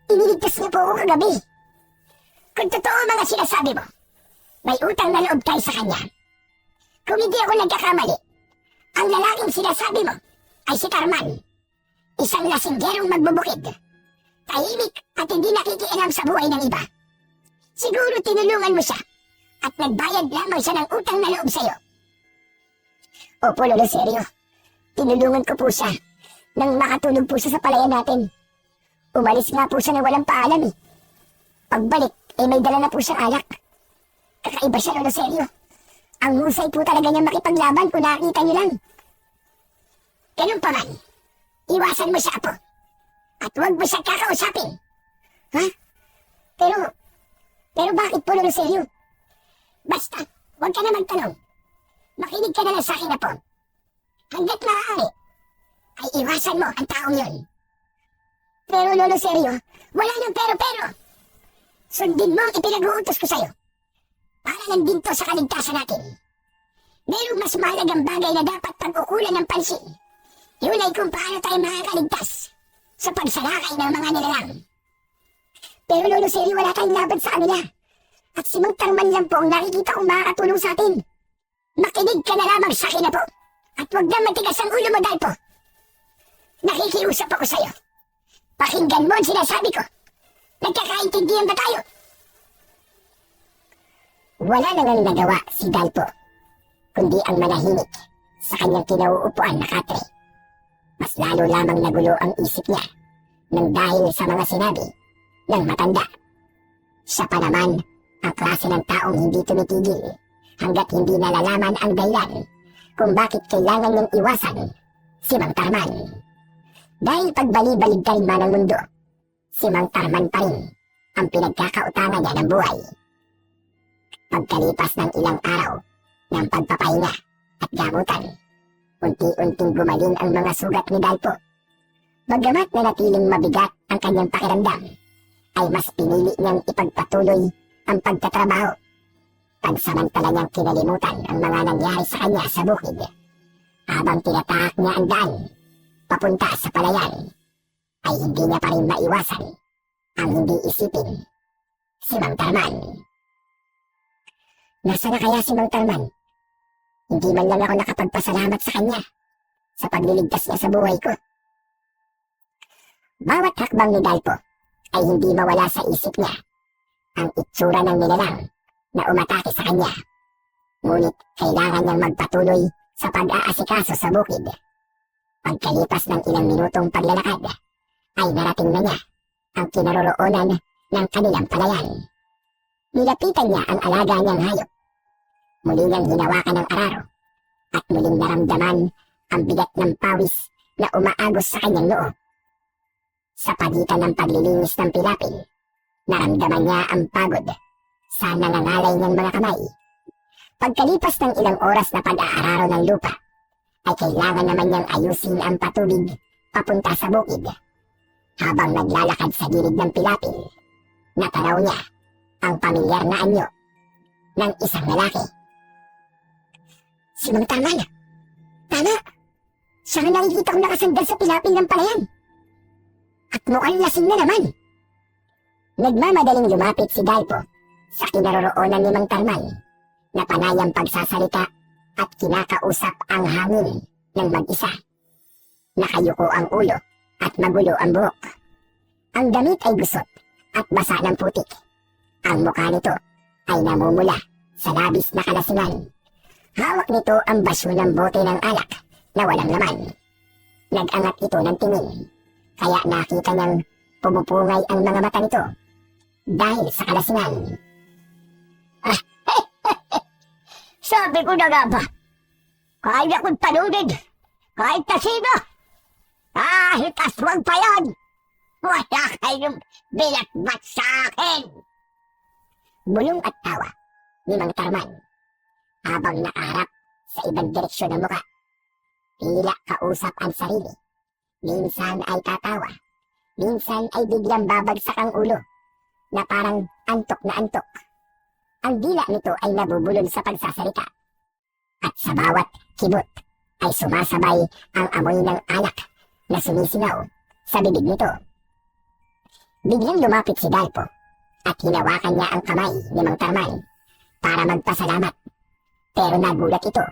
Iniligtas niyo po ako kagabi. Kung totoo mga sinasabi mo, may utang na loob tayo sa kanya. Kung hindi ako nagkakamali, ang lalaking sinasabi mo ay si Carman. Isang lasinggerong magbubukid. Tahimik at hindi nakikialam sa buhay ng iba. Siguro tinulungan mo siya at nagbayad lamang siya ng utang na loob sa'yo. Opo, Lolo Seryo. Tinulungan ko po siya nang makatulog po siya sa palayan natin. Umalis nga po siya na walang paalam eh. Pagbalik, may dala na po siyang alak. Kakaiba siya, Lolo Seryo. Ang husay po talaga niya makipaglaban kung nakita niyo lang. Ganun pa man, iwasan mo siya, Apo. At huwag mo siya kakausapin. Ha? Pero bakit po, Lolo Seryo? Basta, huwag ka na magtanong. Makinig ka na lang sa akin, Apo. Hanggat maaari, ay iwasan mo ang taong yun. Pero Lolo Seryo, wala nang pero. Sundin mo ang ipinag-uutos ko sa'yo. Para lang din to sa kaligtasan natin. Merong mas mahalagang bagay na dapat pag-ukulan ng pansin. Yun ay kung paano tayo makakaligtas sa pagsalakay ng mga nilalang. Pero Lolo Seryo, wala tayong laban sa kanila. At si Mang Tarman lang po ang nakikita kong makakatulong sa atin. Makinig ka na lamang sa akin, Apo. At huwag na matigas ang ulo mo, Dalpo. Nakikiusap ako sa'yo. Pakinggan mo ang sinasabi ko. Nagkakaintindihan ba tayo? Wala nang nagawa si Dalpo, kundi ang manahimik sa kanyang kinauupuan na katre. Mas lalo lamang nagulo ang isip niya nang dahil sa mga sinabi ng matanda. Siya pa naman ang klase ng taong hindi tumitigil hanggat hindi nalalaman ang dahilan kung bakit kailangan niyang iwasan si Mang Tarman. Dahil pagbali-baligtad man ang mundo, si Mang Tarman pa rin ang pinagkakautangan niya ng buhay. Pagkalipas ng ilang araw ng pagpapahinga at gamutan, unti-unting gumaling ang mga sugat ni Dalpo. Bagamat nanatiling mabigat ang kanyang pakiramdam, ay mas pinili niyang ipagpatuloy ang pagtatrabaho. Pansamantala niyang kinalimutan ang mga nangyari sa kanya sa bukid. Habang tinatahak niya ang daan papunta sa palayan, ay hindi niya pa rin maiwasan ang hindi isipin si Mang Tarman. Nasaan na kaya si Mang Tarman? Hindi man lang ako nakapagpasalamat sa kanya sa pagliligtas niya sa buhay ko. Bawat hakbang ni Dalpo ay hindi mawala sa isip niya ang itsura ng nilalang na umatake sa kanya. Ngunit kailangan niyang magpatuloy sa pag-aasikaso sa bukid. Pagkalipas ng ilang minutong paglalakad, ay narating na niya ang kinaroroonan ng kanilang palayan. Nilapitan niya ang alaga niyang hayop. Muli niyang hinawakan ng araro at muling naramdaman ang bigat ng pawis na umaagos sa kanyang noo. Sa pagitan ng paglilinis ng pilapil, naramdaman niya ang pagod sa nangangalay niyang mga kamay. Pagkalipas ng ilang oras na pag-aararo ng lupa, ay kailangan naman niyang ayusin ang patubig papunta sa bukid. Habang naglalakad sa gilid ng pilapil, natanaw niya ang pamilyar na anyo ng isang lalaki. Si Mang Tarman! Tama! Siya nga nakikita kong nakasandal sa pilapil ng palayan. At mukhang lasing na naman. Nagmamadaling lumapit si Dalpo sa kinaroroonan ni Mang Tarman na panayang pagsasalita at kinakausap ang hangin ng mag-isa. Nakayuko ang ulo at magulo ang buhok. Ang damit ay gusot at basa ng putik. Ang mukha nito ay namumula sa labis na kalasingan. Hawak nito ang basyo ng bote ng alak na walang laman. Nag-angat ito ng tingin, kaya nakita niyang pumupungay ang mga mata nito dahil sa kalasingan. Sabi ko na nga ba, kaya kong talunin kahit na sino. Kahit aswang pa yan, wala kayong binatbat sa akin. Bulong at tawa ni Mang Tarman habang nakaharap sa ibang direksyon ng muka. Tila kausap ang sarili. Minsan ay tatawa, minsan ay biglang babagsak ang ulo na parang antok na antok. Ang dila nito ay nabubulol sa pagsasalita. At sa bawat kibot ay sumasabay ang amoy ng alak na sumisingaw sa bibig nito. Biglang lumapit si Dalpo at hinawakan niya ang kamay ni Mang Tarman para magpasalamat. Pero nagulat ito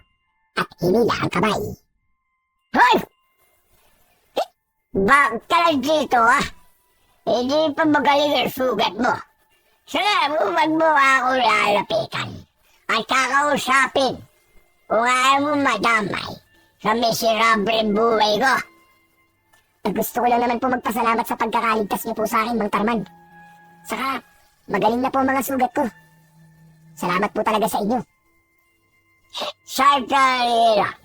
at hinila ang kamay. Hoy! Bakit ka lang dito, ha? Hindi pa magaling ang sugat mo. Sana huwag mo ako lalapitan at kakausapin kung ayaw mo madamay sa miserableng buhay ko. Gusto ko lang naman po magpasalamat sa pagkakaligtas niyo po sa akin, Mang Tarman. Saka, magaling na po ang mga sugat ko. Salamat po talaga sa inyo. Sandali lang.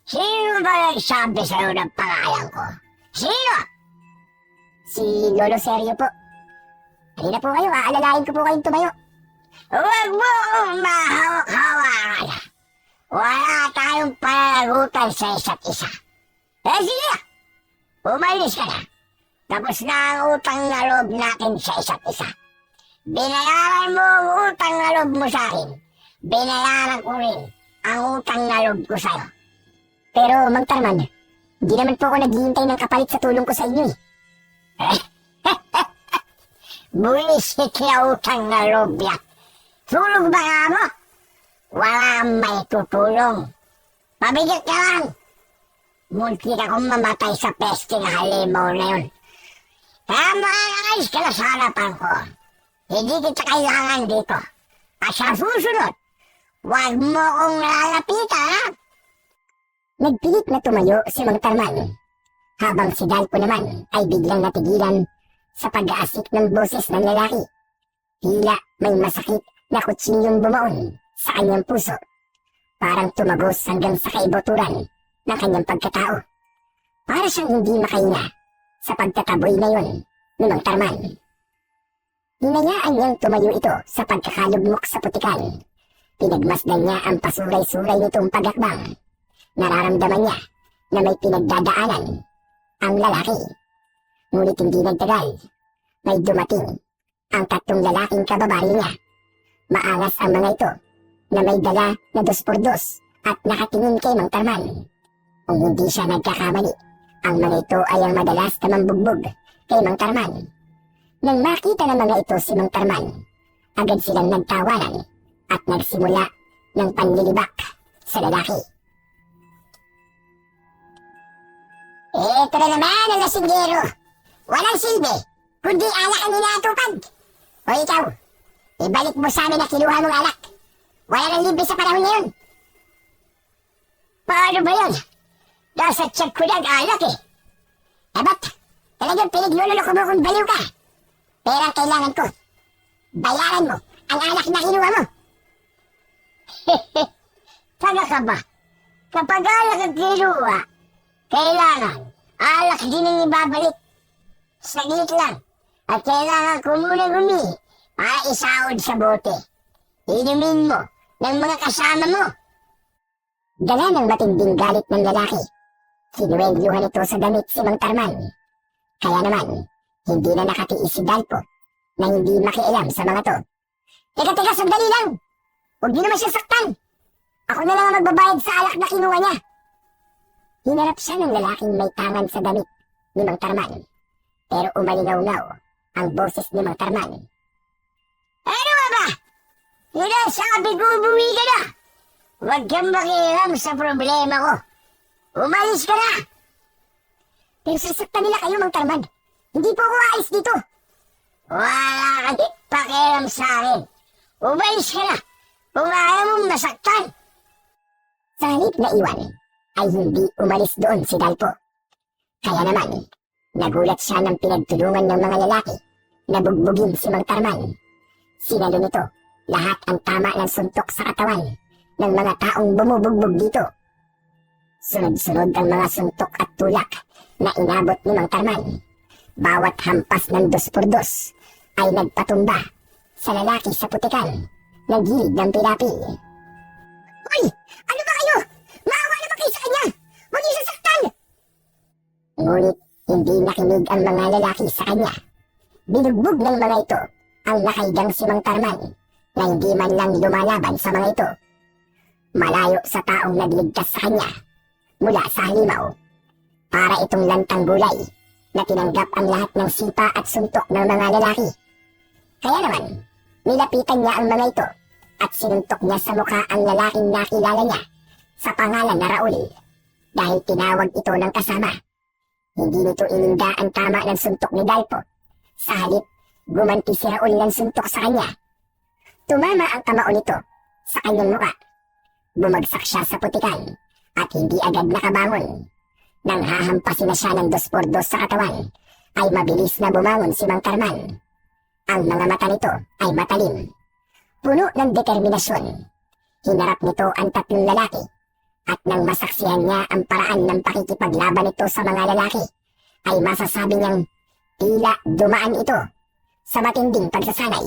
Sino ba nagsabi sa'yo ng pangalan ko? Sino? Si Lolo Sergio po. Halina po kayo, aalalahin ko po kayong tumayo. Huwag mo akong mahawak-hawakan. Wala tayong pananagutan sa isa't isa. Sige, umalis ka na. Tapos na ang utang na loob natin sa isa't isa. Binayaran mo ang utang na loob mo sa akin. Binayaran ko rin ang utang na loob ko sa'yo. Pero, Mang Tarman, hindi naman po ako naghihintay ng kapalit sa tulong ko sa inyo eh. Buwisit na utang na loob yan. Tulog ba nga mo? Wala may tutulong. Pabigat ka lang. Muntik akong mamatay sa peste na halimaw na yun. Kaya makakais ka na sa harapan ko. Hindi kita kailangan dito. At sa susunod, huwag mo kong lalapitan, ha? Nagpilit na tumayo si Mang Tarman, habang si Dalpo naman ay biglang natigilan sa pag-aasik ng boses ng lalaki. Tila may masakit na kutsilyong bumaon sa kanyang puso, parang tumagos hanggang sa kaibuturan ng kanyang pagkatao. Para siyang hindi makahinga sa pagtataboy na yun ni Mang Tarman. Hinayaan niyang tumayo ito sa pagkakalugmok sa putikan. Pinagmasdan niya ang pasuray-suray nitong pagakbang. Nararamdaman niya na may pinagdadaanan ang lalaki. Ngunit hindi nagtagal. May dumating ang tatlong lalaking kababari niya. Maangas ang mga ito na may dala na 2x2 at nakatingin kay Mang Tarman. Kung hindi siya nagkakamali, ang mga ito ay ang madalas na mambugbog kay Mang Tarman. Nang makita ng mga ito si Mang Tarman, agad silang nagtawanan at nagsimula ng panlilibak sa lalaki. Ito na naman ang lasinggero. Walang silbi, kundi alak ang inaatupag. O ikaw, ibalik mo sa amin na kinuha mong alak. Wala nang libre sa panahon ngayon. Paano ba yun? Nasa tiyag ko na ang alak eh. Dapat, talagang pinaglululoko mo kung baliw ka. Pero ang kailangan ko, bayaran mo ang alak na kinuha mo. Taga ka ba? Kapag alak ang kinuha, kailangan alak din ang ibabalik. Saglit lang. At kailangan ko muna para isaod sa bote. Inumin mo ng mga kasama mo. Dala ng matinding galit ng lalaki. Sinuwelyuhan ito sa damit si Mang Tarman. Kaya naman, hindi na nakatiis si Dalpo na hindi makialam sa mga to. Teka, sandali lang. Huwag niyo naman siya saktan. Ako na lang ang magbabayad sa alak na kinuha niya. Hinarap siya ng lalaking may tangan sa damit ni Mang Tarman. Pero umalinaw-naw ang boses ni Mang Tarman. Ano nga ba? Sinasabi ko umuwi ka na. Huwag kang makialam sa problema ko. Umalis ka na. Pero sasaktan nila kayo, Mang Tarman. Hindi po ako aalis dito. Wala kang pakialam sa akin. Umalis ka na. Kung ayaw mong masaktan. Sa halip na iwan, ay hindi umalis doon si Dalpo. Kaya naman, nagulat siya ng pinagtulungan ng mga lalaki na bugbugin si Mang Tarman. Sinalo nito lahat ang tama ng suntok sa katawan ng mga taong bumubugbog dito. Sunod-sunod ang mga suntok at tulak na inabot ni Mang Tarman. Bawat hampas ng 2x2 ay nagpatumba sa lalaki sa putikan na gilid ng pirapi. Hoy! Ano ba kayo? Maawa naman kayo sa kanya! Huwag niyo sasaktan! Ngunit hindi nakinig ang mga lalaki sa kanya. Binugbog ng mga ito ang nakaigang si Mang Tarman na hindi man lang lumalaban sa mga ito. Malayo sa taong nagligtas sa kanya mula sa halimaw. Para itong lantang gulay na tinanggap ang lahat ng sipa at suntok ng mga lalaki. Kaya naman, nilapitan niya ang mga ito at sinuntok niya sa mukha ang lalaking nakilala niya sa pangalan na Raul dahil tinawag ito ng kasama. Hindi nito ininda ang tama ng suntok ni Dalpo. Sa halip, gumanti si Raul ng suntok sa kanya. Tumama ang kamao nito sa kanyang mukha. Bumagsak siya sa putikan at hindi agad nakabangon. Nang hahampasin na siya ng 2x2 sa katawan, ay mabilis na bumangon si Mang Tarman. Ang mga mata nito ay matalim, puno ng determinasyon. Hinarap nito ang tatlong lalaki at nang masaksihan niya ang paraan ng pakikipaglaban nito sa mga lalaki, ay masasabi niyang tila dumaan ito sa matinding pagsasanay.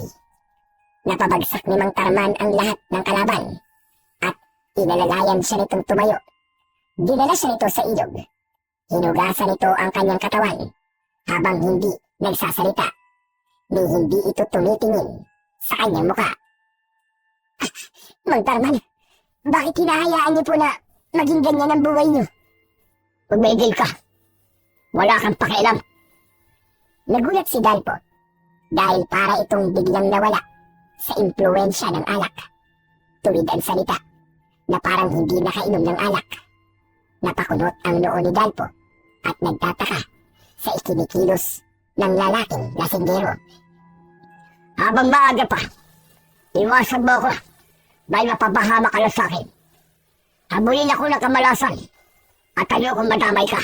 Napabagsak ni Mang Tarman ang lahat ng kalaban at inalalayan siya nitong tumayo. Dinala siya nito sa ilog. Hinugasan nito ang kanyang katawan habang hindi nagsasalita, ni hindi ito tumitingin sa kanyang muka. Mang Tarman, bakit hinahayaan niyo po na maging ganyan ang buhay niyo? Tumigil ka. Wala kang pakialam. Nagulat si Dalpo dahil para itong biglang nawala sa impluwensya ng alak. Tuwid ang salita na parang hindi nakainom ng alak. Napakunot ang noo ni Dalpo at nagtataka sa ikinikilos ng lalaking lasinggero. Habang maaga pa, iwasan mo ako dahil mapapahama ka na sa akin. Habulin ako ng kamalasan at ayokong madamay ka.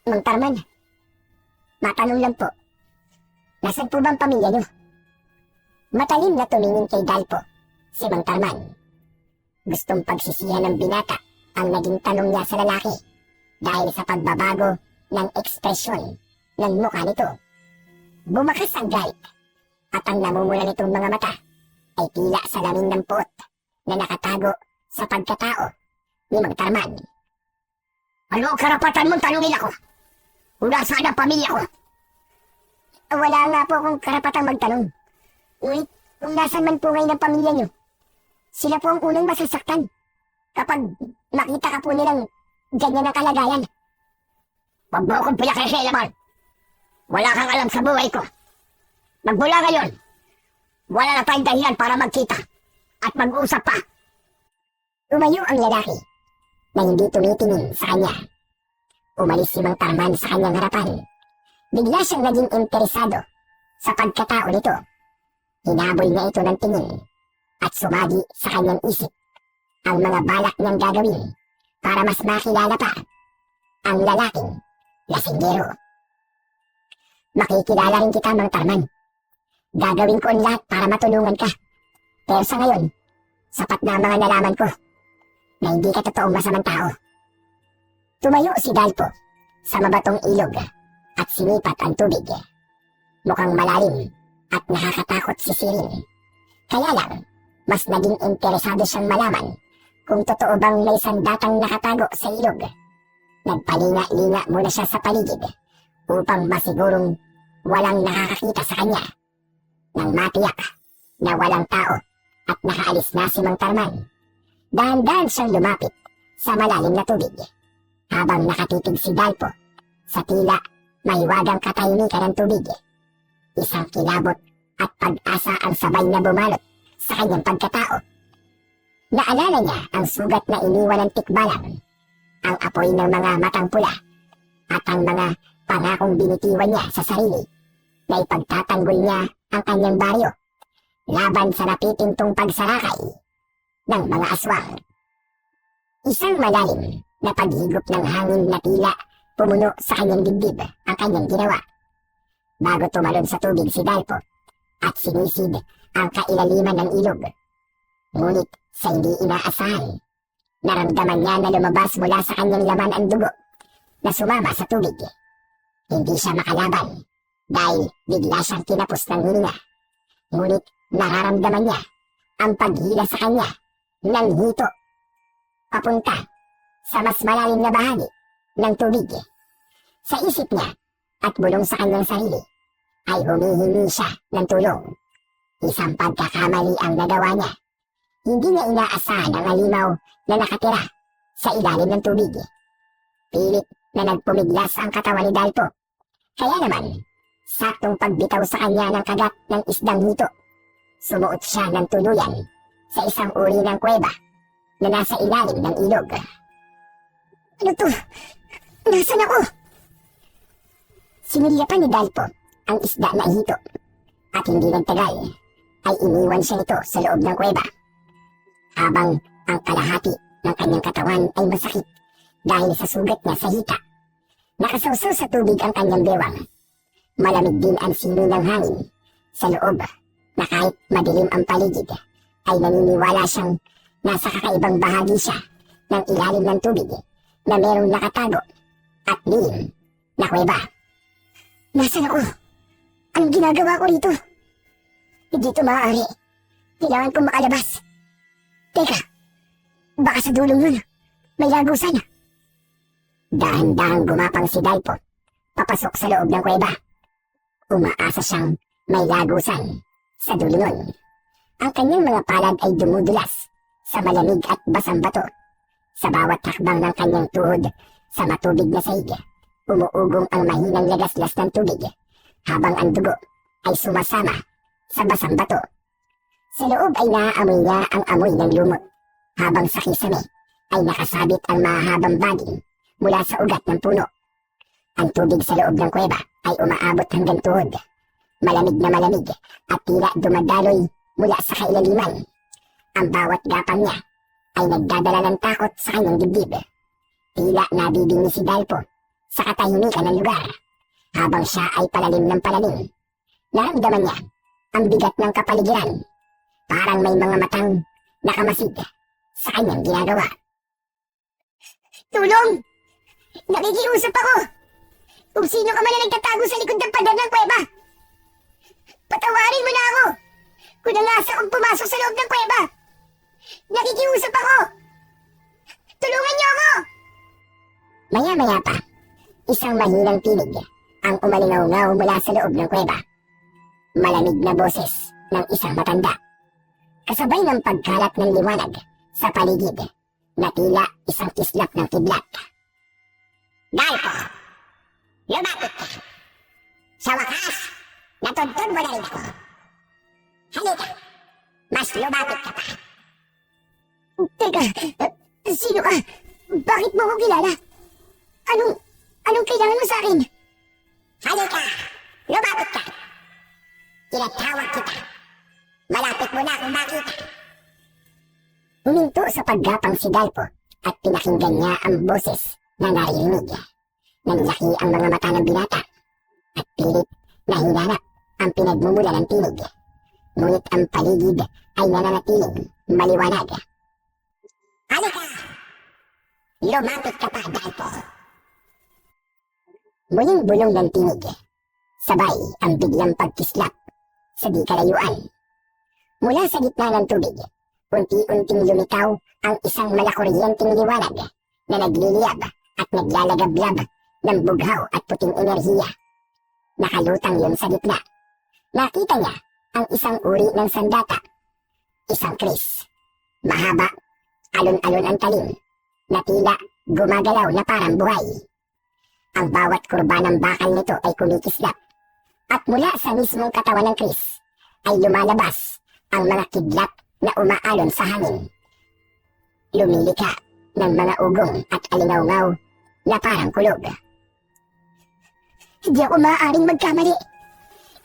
Mang Tarman, matanong lang po, nasan po bang pamilya niyo? Matalim na tumingin kay Dalpo si Mang Tarman. Gustong pagsisihan ng binata ang naging tanong niya sa lalaki dahil sa pagbabago ng ekspresyon ng mukha nito. Bumakas ang galit at ang namumula nitong mga mata ay tila salamin ng puot na nakatago sa pagkatao ni Mang Tarman. Ano ang karapatan mong tanungin ako? Kung nasaan ang pamilya ko? Wala nga po akong karapatang magtanong. Ngunit kung nasaan man po ngayon ang pamilya niyo, sila po ang unang masasaktan kapag makita ka po nilang ganyan ang kalagayan. Huwag mo akong pinakikailaman. Wala kang alam sa buhay ko. Magmula ngayon, wala na tayong dahilan para magkita at mag-usap pa. Tumayo ang lalaki na hindi tumitingin sa kanya. Umalis si Mang Tarman sa kanyang harapan. Bigla siyang naging interesado sa pagkatao nito. Hinabol niya ito ng tingin at sumagi sa kanyang isip ang mga balak niyang gagawin para mas makilala pa ang lalaking lasinggero. Makikilala rin kita, Mang Tarman. Gagawin ko ang lahat para matulungan ka. Pero sa ngayon, sapat na ang mga nalaman ko na hindi ka totoong masamang tao. Tumayo si Dalpo sa mabatong ilog at sinipat ang tubig. Mukhang malalim at nakakatakot si Sirin. Kaya lang, mas naging interesado siyang malaman kung totoo bang may sandatang nakatago sa ilog. Nagpalinga-linga muna siya sa paligid upang masigurong walang nakakakita sa kanya. Nang matiyak na walang tao at nakaalis na si Mang Tarman, dahan-dahan siyang lumapit sa malalim na tubig. Habang nakatitig si Dalpo sa tila mahiwagang katahimikan ng tubig, isang kilabot at pag-asa ang sabay na bumalot sa kanyang pagkatao. Naalala niya ang sugat na iniwan ng tikbalang, ang apoy ng mga matang pula, at ang mga pangakong binitiwan niya sa sarili na ipagtatanggol niya ang kanyang baryo laban sa napipintong pagsarakay ng mga aswang. Isang malalim na paghigop ng hangin na tila pumuno sa kanyang dibdib ang kanyang ginawa. Bago tumalon sa tubig si Dalpo at sinisid ang kailaliman ng ilog. Ngunit sa hindi inaasahan, naramdaman niya na lumabas mula sa kanyang laman ang dugo na sumama sa tubig. Hindi siya makalaban dahil bigla siyang kinapos ng hininga. Ngunit nararamdaman niya ang paghila sa kanya ng hito papunta sa mas malalim na bahagi ng tubig. Sa isip niya at bulong sa kanyang sarili ay humihingi siya ng tulong. Isang pagkakamali ang nagawa niya. Hindi niya inaasahan ang halimaw na nakatira sa ilalim ng tubig. Pilit na nagpumiglas ang katawan ni Dalpo. Kaya naman, saktong pagbitaw sa kanya ng kagat ng isdang hito, sumuot siya ng tuluyan sa isang uri ng kuweba na nasa ilalim ng ilog. Ano to? Nasaan ako? Sinilyapan ni Dalpo ang isda na hito at hindi nagtagal ay iniwan siya nito sa loob ng kuweba. Habang ang kalahati ng kanyang katawan ay masakit dahil sa sugat niya sa hita. Nakasawsaw sa tubig ang kanyang bewang. Malamig din ang simoy ng hangin sa loob na kahit madilim ang paligid ay naniniwala siyang nasa kakaibang bahagi siya ng ilalim ng tubig na merong nakatago at lihim na kuweba. Nasaan ako? Anong ginagawa ko rito? Hindi ito maaari. Kailangan kong makalabas. Teka, baka sa dulong yun, may lagusan. Dahan-dahang gumapang si Dalpo, papasok sa loob ng kuweba. Umaasa siyang may lagusan sa dulo nun. Ang kanyang mga palad ay dumudulas sa malamig at basang bato. Sa bawat hakbang ng kanyang tuhod sa matubig na sahig, umuugong ang mahinang lagaslas ng tubig, habang ang dugo ay sumasama sa basang bato. Sa loob ay naaamoy niya ang amoy ng lumot, habang sa kisame ay nakasabit ang mahahabang baging mula sa ugat ng puno. Ang tubig sa loob ng kuweba ay umaabot hanggang tuhod. Malamig na malamig at tila dumadaloy mula sa kailaliman. Ang bawat gapang niya ay nagdadala ng takot sa kanyang dibdib. Tila nabibingi si Dalpo sa katahimikan ng lugar, habang siya ay palalim ng palalim. Naramdaman niya ang bigat ng kapaligiran, parang may mga matang nakamasid sa kanyang ginagawa. Tulong! Nakikiusap ako! Kung sino ka man na nagtatago sa likod ng pader ng kuweba, patawarin mo na ako! Kung nangasa akong pumasok sa loob ng kuweba, nakikiusap ako! Tulungan niyo ako! Maya-maya pa, isang mahinang tinig ang umalingaw-ngaw mula sa loob ng kuweba. Malamig na boses ng isang matanda, kasabay ng pagkalat ng liwanag sa paligid na tila isang kislap ng kidlat. Dalpo, lumapit ka. Sa wakas, natuntun mo na rin ako. Halika, mas lumapit ka pa. Teka, sino ka? Bakit mo ko kilala? Anong kailangan mo sa akin? Halika, lumapit ka. Tinatawag kita. Malapit mo na akong makita. Huminto sa paggapang si Dalpo at pinakinggan niya ang boses na naririnig. Nanlaki ang mga mata ng binata at pilit na hinanap ang pinagmumula ng tinig. Ngunit ang paligid ay nananatiling maliwanag. Halika! Lumapit ka pa, Dalpo. Muling bulong ng tinig, sabay ang biglang pagkislap sa di kalayuan. Mula sa gitna ng tubig, unti-unting lumitaw ang isang malakuryenteng liwanag na nagliliyab at naglalagablab ng bughaw at puting enerhiya. Nakalutang yun sa gitna. Nakita niya ang isang uri ng sandata, isang kris. Mahaba, alon-alon ang talim, na tila gumagalaw na parang buhay. Ang bawat kurba ng bakal nito ay kumikislap, at mula sa mismong katawan ng kris ay lumalabas ang mga kidlat na umaalon sa hangin. Lumilika ng mga ugong at alingaw-ngaw na parang kulog. Hindi ako maaaring magkamali.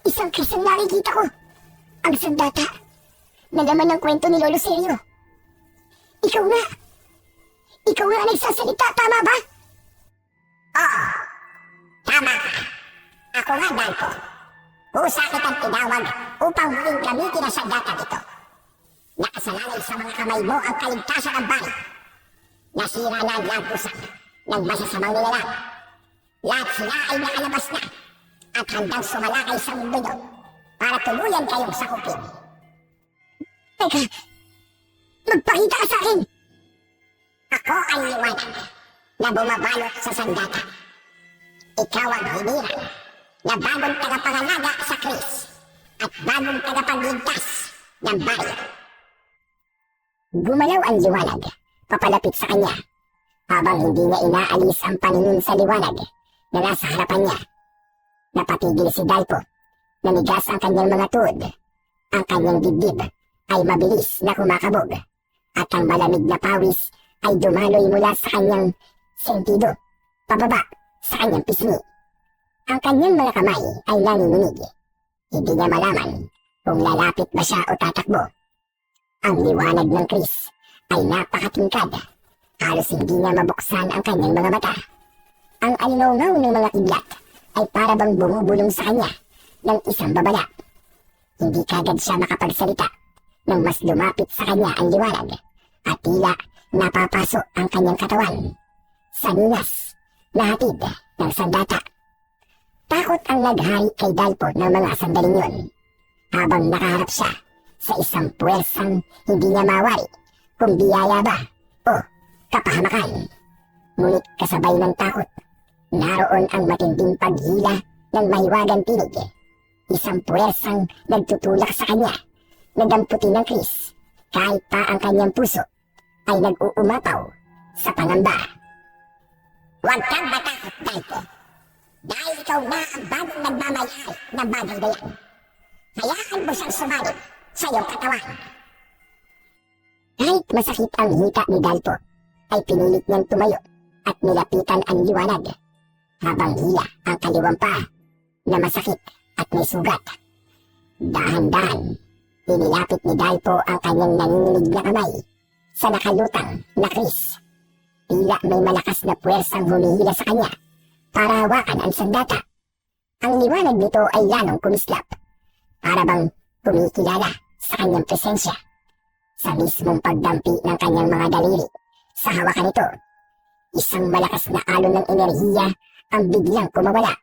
Isang kris ang nakikita ko. Ang sandata na laman ng kwento ni Lolo Sergio. Ikaw nga. Ikaw nga nagsasalita, tama ba? Oo, tama ka. Ako nga, Dalpo. Pusa kitang tinawag upang muling gamitin ang sandata dito. Nakasalalay sa mga kamay mo ang kaligtasan ng bayan. Nasira na ang lagusan ng masasamang nilalang. Lahat sila ay nakalabas na at handang sumalakay sa mundo nyo para tuluyan kayong sakupin. Teka, magpakita ka sa akin! Ako ang liwanag na bumabalot sa sandata. Ikaw ang hinirang na bagong tagapangalaga sa kris at bagong tagapagligtas ng bayan. Gumalaw ang liwanag papalapit sa kanya habang hindi niya inaalis ang paningin sa liwanag na nasa harapan niya. Napatigil si Dalpo. Nanigas ang kanyang mga tuhod. Ang kanyang dibdib ay mabilis na kumakabog at ang malamig na pawis ay dumaloy mula sa kanyang sentido pababa sa kanyang pisngi. Ang kanyang mga kamay ay nanginginig. Hindi niya malaman kung lalapit ba siya o tatakbo. Ang liwanag ng kris ay napakatingkad. Halos hindi niya mabuksan ang kanyang mga mata. Ang alingaw-ngaw ng mga kidlat ay para bang bumubulong sa kanya ng isang babala. Hindi kagad siya makapagsalita nang mas lumapit sa kanya ang liwanag at tila napapasok ang kanyang katawan sa ninas na hatid ng sandata. Takot ang naghari kay Dalpo ng mga sandaling yun habang nakaharap siya sa isang puwersang hindi niya mawari kung biyaya ba o kapahamakan. Ngunit kasabay ng takot, naroon ang matinding paghila ng mahiwagang tinig. Isang puwersang nagtutulak sa kanya na damputin ng Chris kahit pa ang kanyang puso ay nag-uumapaw sa pangamba. Huwag kang matakot, Dalpo. Dahil ikaw na ang bagong nagmamayari ng bagay na yan. Hayaan mo siyang sumanib sa iyong katawan. Kahit masakit ang hita ni Dalpo, ay pinilit niyang tumayo at nilapitan ang liwanag habang hila ang kaliwang paa na masakit at may sugat. Dahan-dahan, inilapit ni Dalpo ang kanyang nanginginig na kamay sa nakalutang na Chris. Tila may malakas na puwersang humihila sa kanya para hawakan ang sandata. Ang liwanag nito ay lalong kumislap, para bang kumikilala sa kanyang presensya. Sa mismong pagdampi ng kanyang mga daliri sa hawakan nito, isang malakas na alon ng enerhiya ang biglang kumawala.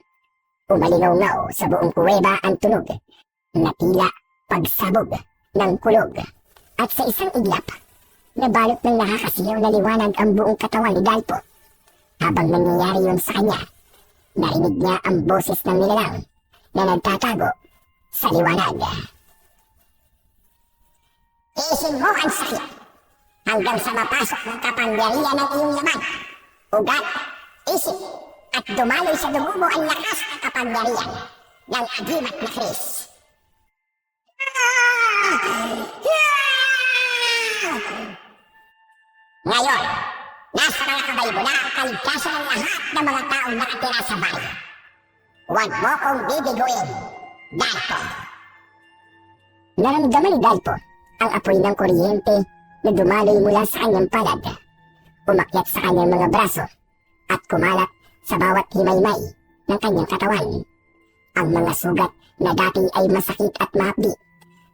Umalingaw-ngaw sa buong kuweba ang tunog na tila pagsabog ng kulog. At sa isang iglap, nabalot ng nakakasiyaw na liwanag ang buong katawan ni Dalpo. Habang nangyayari yun sa kanya, narinig niya ang boses ng nilalang na nagtatago sa liwanag. Isin mo ang sakit hanggang sa mapasok ng kapangyarihan ng iyong laman, ugat, isip, at dumaloy sa dugo mo ang lakas ng kapangyarihan ng agimat na Chris. Ngayon, nasa mga kamay mo na ang kaligtasan ng lahat ng mga taong nakatira sa bayan. Huwag mo kong bibiguin, Dalpo. Naramdaman ni Dalpo ang apoy ng kuryente na dumaloy mula sa kanyang palad, umakyat sa kanyang mga braso at kumalat sa bawat himaymay ng kanyang katawan. Ang mga sugat na dati ay masakit at mahapdi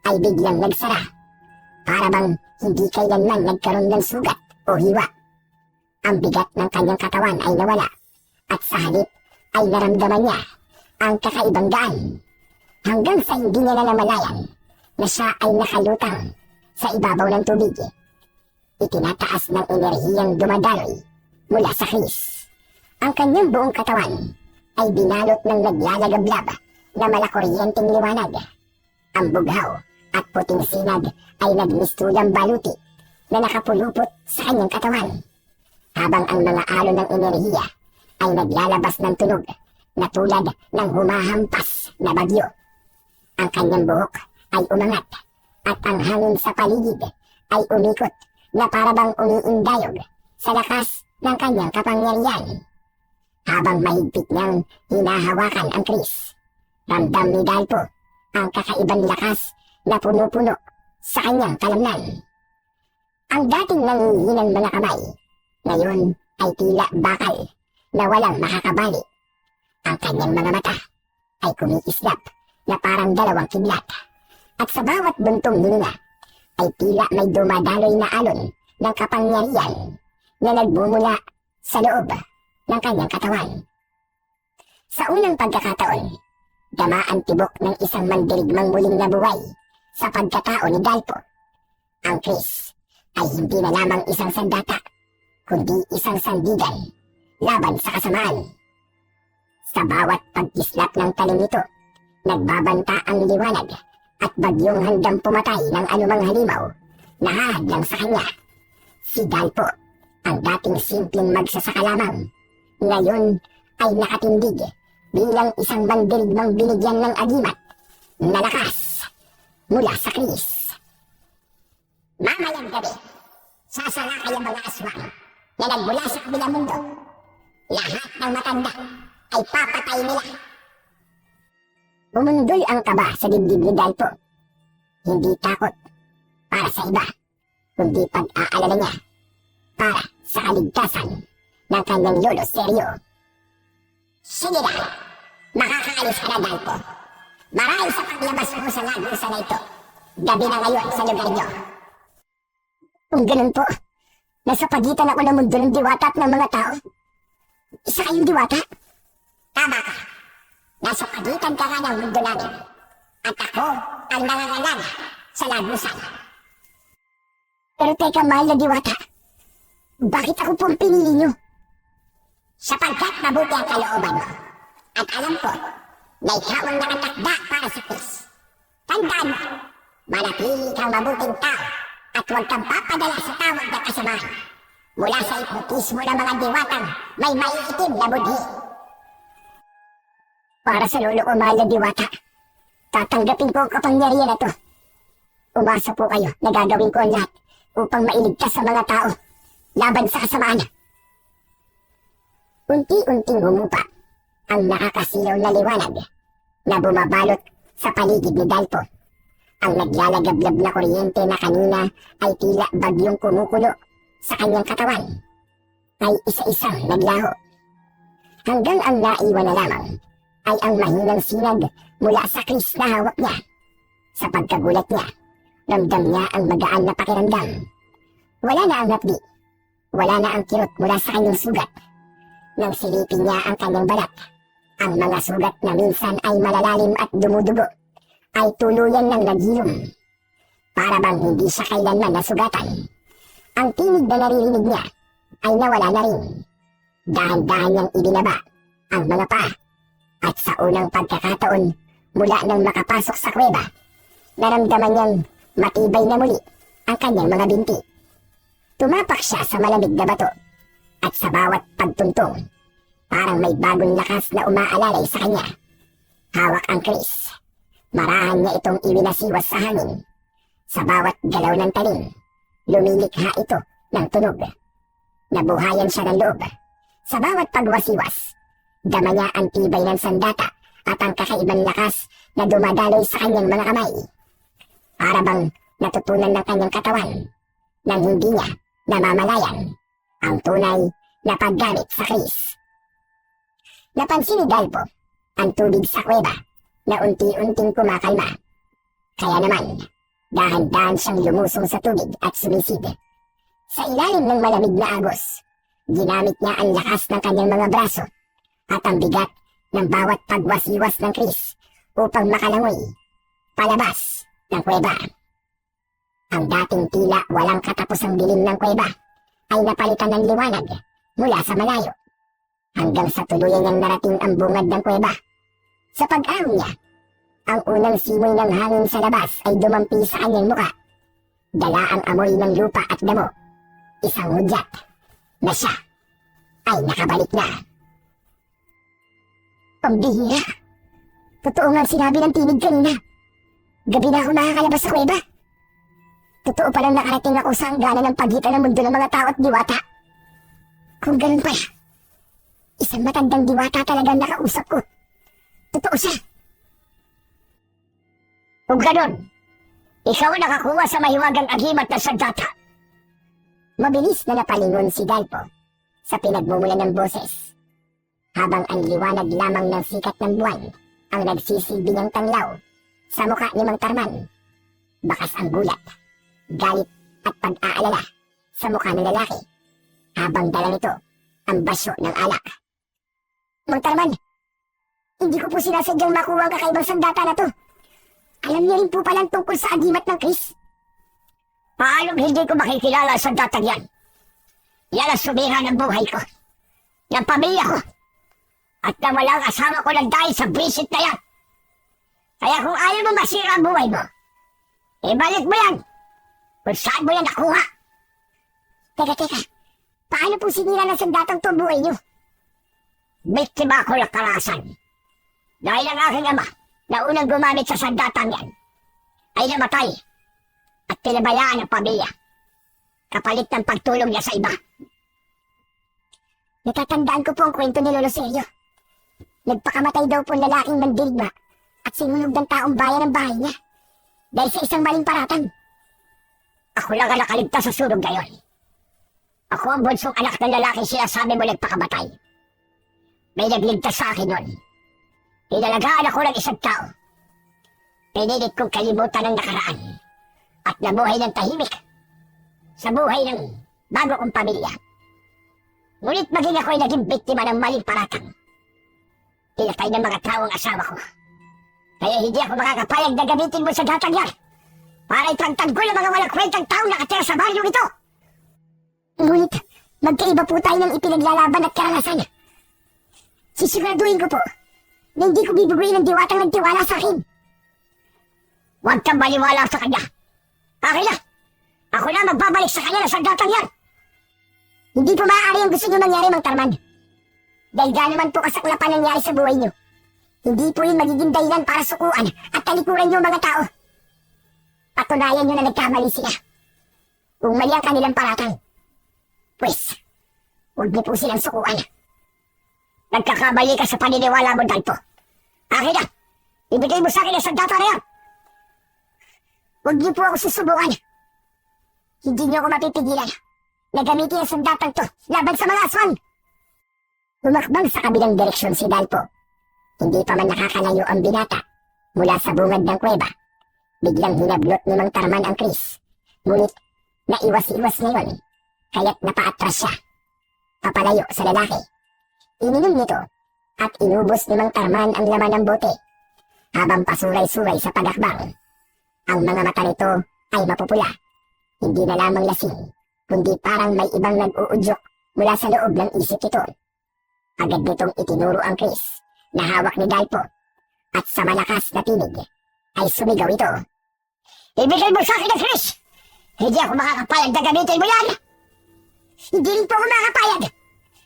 ay biglang nagsara, para bang hindi kailanman nagkaroon ng sugat o hiwa. Ang bigat ng kanyang katawan ay nawala at sa halip ay naramdaman niya ang kakaibang gaan, hanggang sa hindi niya na namalayan na siya ay nakalutang sa ibabaw ng tubig. Itinataas ng enerhiyang dumadaloy mula sa Chris. Ang kanyang buong katawan ay binalot ng naglalagablab na malakuryenteng liwanag. Ang bughaw at puting sinag ay nagmistulang baluti na nakapulupot sa kanyang katawan, habang ang mga alon ng enerhiya ay naglalabas ng tunog na tulad ng humahampas na bagyo. Ang kanyang buhok ay umangat at ang hangin sa paligid ay umikot na parabang umiindayog sa lakas ng kanyang kapangyarihan. Habang mahigpit niyang hinahawakan ang Chris, ramdam ni Dalpo ang kakaibang lakas na puno-puno sa kanyang kalamnan. Ang dating nangihinang mga kamay, ngayon ay tila bakal na walang makakabali. Ang kanyang mga mata ay kumikislap na parang dalawang kidlat. At sa bawat buntong hininga ay tila may dumadaloy na alon ng kapangyarihan na nagmumula sa loob ng kanyang katawan. Sa unang pagkakataon, dama ang tibok ng isang mandirigmang muling nabuhay sa pagkatao ni Dalpo. Ang Chris ay hindi na lamang isang sandata, kundi isang sandigan laban sa kasamaan. Sa bawat pagkislap ng talim nito, nagbabanta ang liwanag at bagyong handang pumatay ng anumang halimaw na hahadlang sa kanya. Si Dalpo, ang dating simpleng magsasaka lamang, ngayon ay nakatindig bilang isang mandirigmang binigyan ng agimat na lakas mula sa Chris. Mamayang gabi, sasalakay ang mga aswang na nagmula sa kabilang mundo. Lahat ng matanda ay papatay nila. Bumundoy ang kaba sa dibdib ni Dalpo. Hindi takot para sa iba, kundi pag-aalala niya para sa kaligtasan ng kanyang lolo Seryo. Sige na, makakaalis ka na, Dalpo. Marahil sa paglabas mo sa lagusan na ito, Gabi na ngayon sa lugar niyo. Kung ganun po, nasa pagitan ako ng mundo ng diwata at ng mga tao. Isa kayong diwata? Tama ka. Nasa pagitan ka nga ng mundo namin. At ako ang nangangalan sa lagusan. Pero teka, mahal na diwata. Bakit ako pong pinili niyo? Sapagkat mabuti ang kalooban mo. At alam ko na ikaw ang nakatakda para sa Chris. Tandaan mo, manatili kang mabuting tao at huwag kang papadala sa tawag na kasamahan mula sa hipnotismo ng mga diwatang may maiitim na budhi. Para sa lolo ko, mahal na diwata, tatanggapin ko ang kapangyarihan na to. Umasa po kayo na gagawin ko ang lahat upang mailigtas sa mga tao laban sa kasamaan. Unti-unting humupa ang nakakasilaw na liwanag na bumabalot sa paligid ni Dalpo. Ang naglalagablab na kuryente na kanina ay tila bagyong kumukulo sa kanyang katawan ay isa-isang naglaho. Hanggang ang naiwan na lamang ay ang mahinang sinag mula sa Chris na hawak niya. Sa pagkagulat niya, ramdam niya ang magaan na pakiramdam. Wala na ang hapdi, wala na ang kirot mula sa kanyang sugat. Nang silipin niya ang kanyang balat, ang mga sugat na minsan ay malalalim at dumudugo ay tuluyan ng naghilom. Para bang hindi siya kailanman nasugatan. Ang tinig na naririnig niya ay nawala na rin. Dahan-dahan niyang ibinaba ang mga paa at sa unang pagkakataon mula nang makapasok sa kuweba, naramdaman niyang matibay na muli ang kanyang mga binti. Tumapak siya sa malamig na bato at sa bawat pagtuntong, parang may bagong lakas na umaalalay sa kanya. Hawak ang Chris. Marahan niya itong iwinasiwas sa hangin. Sa bawat galaw ng talim, lumilikha ito ng tunog. Nabuhayan siya ng loob. Sa bawat pagwasiwas, dama niya ang tibay ng sandata at ang kakaibang lakas na dumadaloy sa kanyang mga kamay. Para bang natutunan ng kanyang katawan nang hindi niya namamalayan ang tunay na paggamit sa Chris. Napansin ni Dalpo ang tubig sa kuweba na unti-unting kumakalma. Kaya naman, dahan-dahan siyang lumusong sa tubig at sumisid. Sa ilalim ng malamig na agos, ginamit niya ang lakas ng kanyang mga braso at ang bigat ng bawat pagwasiwas ng Chris upang makalangoy palabas ng kuweba. Ang dating tila walang katapusang dilim ng kuweba ay napalitan ng liwanag mula sa malayo, hanggang sa tuluyan niyang narating ang bungad ng kuweba. Sa pag-ahon niya, ang unang simoy ng hangin sa labas ay dumampi sa kanyang muka. Dala ang amoy ng lupa at damo. Isang hudyat na siya ay nakabalik na. Pambihira! Totoo nga sinabi ng tinig kanina. Gabi na ako makakalabas sa kuweba. Totoo palang nakarating ako sa hangganan ng pagitan ng mundo ng mga tao at diwata. Kung ganun pa, isang matandang diwata talagang nakausap ko. Totoo siya. Kung ganun, ikaw nakakuha sa mahiwagang agimat na sandata. Mabilis na napalingon si Dalpo sa pinagmumula ng boses, habang ang liwanag lamang ng sikat ng buwan ang nagsisilbi niyang tanglaw sa mukha ni Mang Tarman. Bakas ang gulat, galit at pag-aalala sa mukha ng lalaki habang dala nito ang basyo ng alak. Mang Tarman, hindi ko po sinasadyang makuha ang kakaibang sandata na to. Alam niyo rin po palang tungkol sa agimat ng Chris. Paano hindi ko makikilala sa datang yan? Yan ang sumira ng buhay ko, ng pamilya ko, at na walang asawa ko lang dahil sa visit na yan. Kaya kung ayaw mo masira ang buhay mo, ibalik mo yan kung saan mo yan nakuha. Teka, paano po sinira ng sandatang to buhay niyo? Biktima ako ng karahasan. Dahil ang aking ama na unang gumamit sa sandatang yan ay namatay at pinabayaan ang pamilya kapalit ng pagtulong niya sa iba. Natatandaan ko po ang kwento ni Lolo Sergio. Nagpakamatay daw po ang lalaking mandirigma at sinunog ng taong bayan ang bahay niya dahil sa isang maling paratang. Ako lang ang nakaligtas sa sunog na yun. Ako ang bunsong anak ng lalaki sinasabi mo nagpakamatay. May nagligtas sa akin nun. Inalagaan ako ng isang tao. Pinilit kong kalimutan ang nakaraan. at nabuhay ng tahimik sa buhay ng bago kong pamilya. Ngunit maging ako'y naging biktima ng maling paratang. Pinatay ng mga taong asawa ko. Kaya hindi ako makakapayag na gamitin mo sa datang yan para ipagtanggol ang mga walang kwentang taong nakatira sa baryong ito. Ngunit magkaiba po tayo ng ipinaglalaban at karanasan. Sisiguraduhin ko po na hindi ko bibuguin ang diwatang nagtiwala sa akin. Huwag kang maniwala sa kanya. Akin na! Ako na magbabalik sa kanya na sandatang yan! Hindi po maaari ang gusto niyo mangyari, Mang Tarman. Dahil gaano man po kasaklapan nangyari sa buhay niyo, hindi po yun magiging dahilan para sukuan at talikuran niyo mga tao. Patunayan niyo na nagkamali sila. Kung mali ang kanilang paratang, pues, huwag niyo po silang sukuan. Nagkakamali ka sa paniniwala mo, Dalpo. Akin na! Ibigay mo sa akin ang sandata na yan! Huwag niyo po ako susubukan. Hindi niyo ako mapipigilan na gamitin ang sandatang to laban sa mga aswang. Humakbang sa kabilang direksyon si Dalpo. Hindi pa man nakakalayo ang binata mula sa bungad ng kuweba. Biglang hinablot ni Mang Tarman ang Chris. Ngunit naiwas-iwas ngayon, kaya't napaatras siya. Papalayo sa lalaki. Ininom nito at inubos ni Mang Tarman ang laman ng bote. Habang pasuray-suray sa pagakbang, ang mga mata nito ay mapupula. Hindi na lamang lasing, kundi parang may ibang nag-uudyok mula sa loob ng isip nito. Agad nitong itinuro ang Chris na hawak ni Dalpo at sa malakas na tinig ay sumigaw ito. Ibigay mo sa akin ang Chris! Hindi ako makakapayag na gamitin mo yan! Hindi rin po ako makakapayag!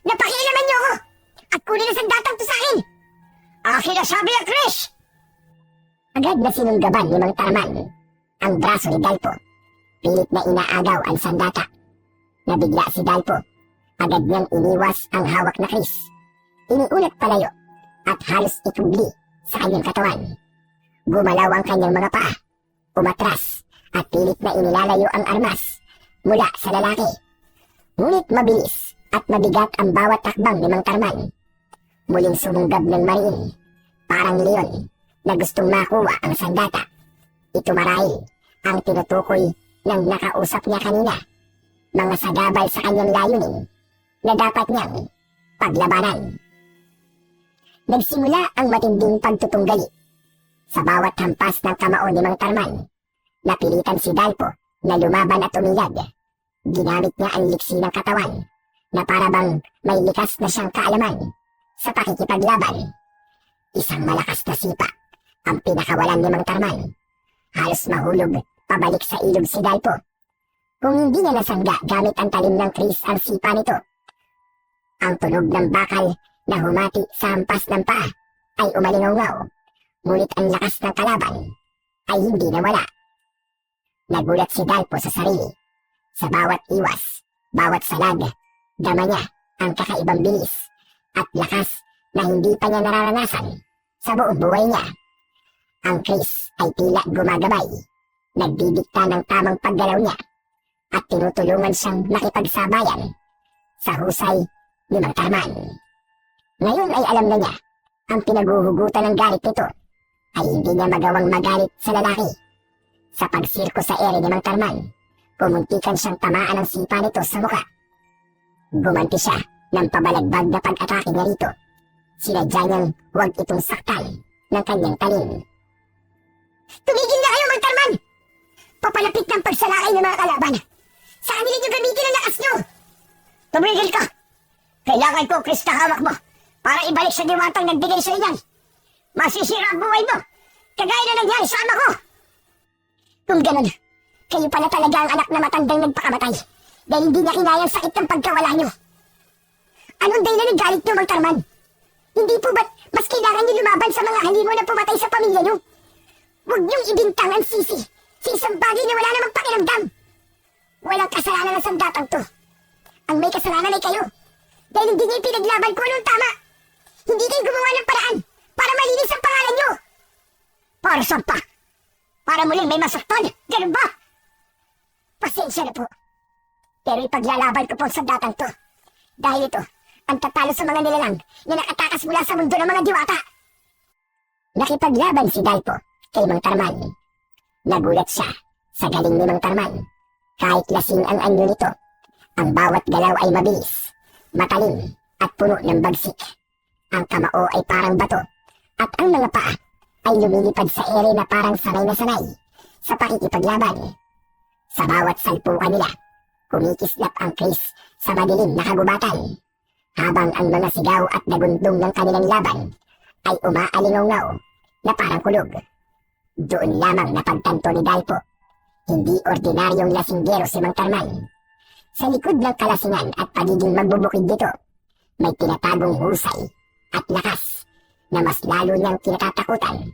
Napakialaman niyo ako! At kunin ang sandatang to sa akin! Akin na sabi ang Chris! Agad na sinunggaban ni Mang Tarman ang braso ni Dalpo. Pilit na inaagaw ang sandata. Nabigla si Dalpo. Agad niyang iniwas ang hawak na Chris. Iniunat palayo at halos itubli sa kanyang katawan. Gumalaw ang kanyang mga paa. Umatras at pilit na inilalayo ang armas mula sa lalaki. Ngunit mabilis at mabigat ang bawat takbang ni Mang Tarman. Muling sumunggab ng mariin, parang leon na gustong makuha ang sandata. Ito marahil ang tinutukoy ng nakausap niya kanina. Mga sagabal sa kanyang layunin na dapat niyang paglabanan. Nagsimula ang matinding pagtutunggali. Sa bawat hampas ng kamao ni Mang Tarman, napilitan si Dalpo na lumaban at umilag. Ginamit niya ang liksi ng katawan na parabang may likas na siyang kaalaman sa pakikipaglaban. Isang malakas na sipa ang pinakawalan ni Mang Tarman. Halos mahulog pabalik sa ilog si Dalpo. Kung hindi niya nasangga gamit ang talim ng Chris ang sipa nito, ang tunog ng bakal na humati sa hampas ng paa ay umalingaw. Ngunit ang lakas ng kalaban ay hindi nawala. Nagulat si Dalpo sa sarili. Sa bawat iwas, bawat salag, dama niya ang kakaibang bilis at lakas na hindi pa niya nararanasan sa buong buhay niya. Ang Chris ay tila gumagabay, nagdidikta ng tamang paggalaw niya at tinutulungan siyang makipagsabayan sa husay ni Mang Tarman. Ngayon ay alam na niya ang pinaguhugutan ng galit nito ay hindi niya magawang magalit sa lalaki. Sa pagsirko sa ere ni Mang Tarman, pumuntikan siyang tamaan ng sipa nito sa muka. Gumanti siya ng pabalagbag na pag-atake niya rito. Sinadya niyang huwag itong saktan ng kanyang talim. Tumigil na kayo, Mang Tarman! Papalapit ng pagsalakay ng mga kalaban. Saan nila niyo gamitin ang lakas niyo? Tumigil ka! Kailangan ko, Chris, na hawak mo para ibalik sa diwatang nagbigay sa iyan. Masisira ang buhay mo, kagaya na nangyari sa ama ko. Kung ganun, kayo pala talaga ang anak na matandang nagpakamatay dahil hindi niya kinayang sakit ng pagkawala niyo. Anong dahilan ng galit niyo, Mang Tarman? Hindi po ba't mas kailangan niyo lumaban sa mga halimo na pumatay sa pamilya niyo? Huwag niyong ibintang ang sisi sa isang bagay na wala namang pakiramdam. Walang kasalanan ng sandatang to. Ang may kasalanan ay kayo dahil hindi niyo pinaglaban ko noong tama. Hindi kayo gumawa ng paraan para malinis ang pangalan niyo. Para saan pa? Para muling may masaktan? Ganun ba? Pasensya na po. Pero ipaglalaban ko po sa datang to. Dahil ito, ang tatalo sa mga nilalang na nakatakas mula sa mundo ng mga diwata. Nakipaglaban si Dalpo kay Mang Tarman. Nagulat siya Sa galing ni Mang Tarman, kahit lasing ang anyo nito, ang bawat galaw ay mabilis, matalim at puno ng bagsik. Ang kamao ay parang bato at ang mga paa ay lumilipad sa ere na parang sanay na sanay sa pakikipaglaban. Sa bawat salpukan nila, kumikislap ang Chris sa madilim na kagubatan, habang ang mga sigaw at dagundong ng kanilang laban ay umaalingaw na parang kulog. Doon lamang napagtanto ni Dalpo, hindi ordinaryong lasinggero si Mang Tarman. Sa likod ng kalasingan at pagiging magbubukid dito, may tinatagong husay at lakas na mas lalo niyang kinatatakutan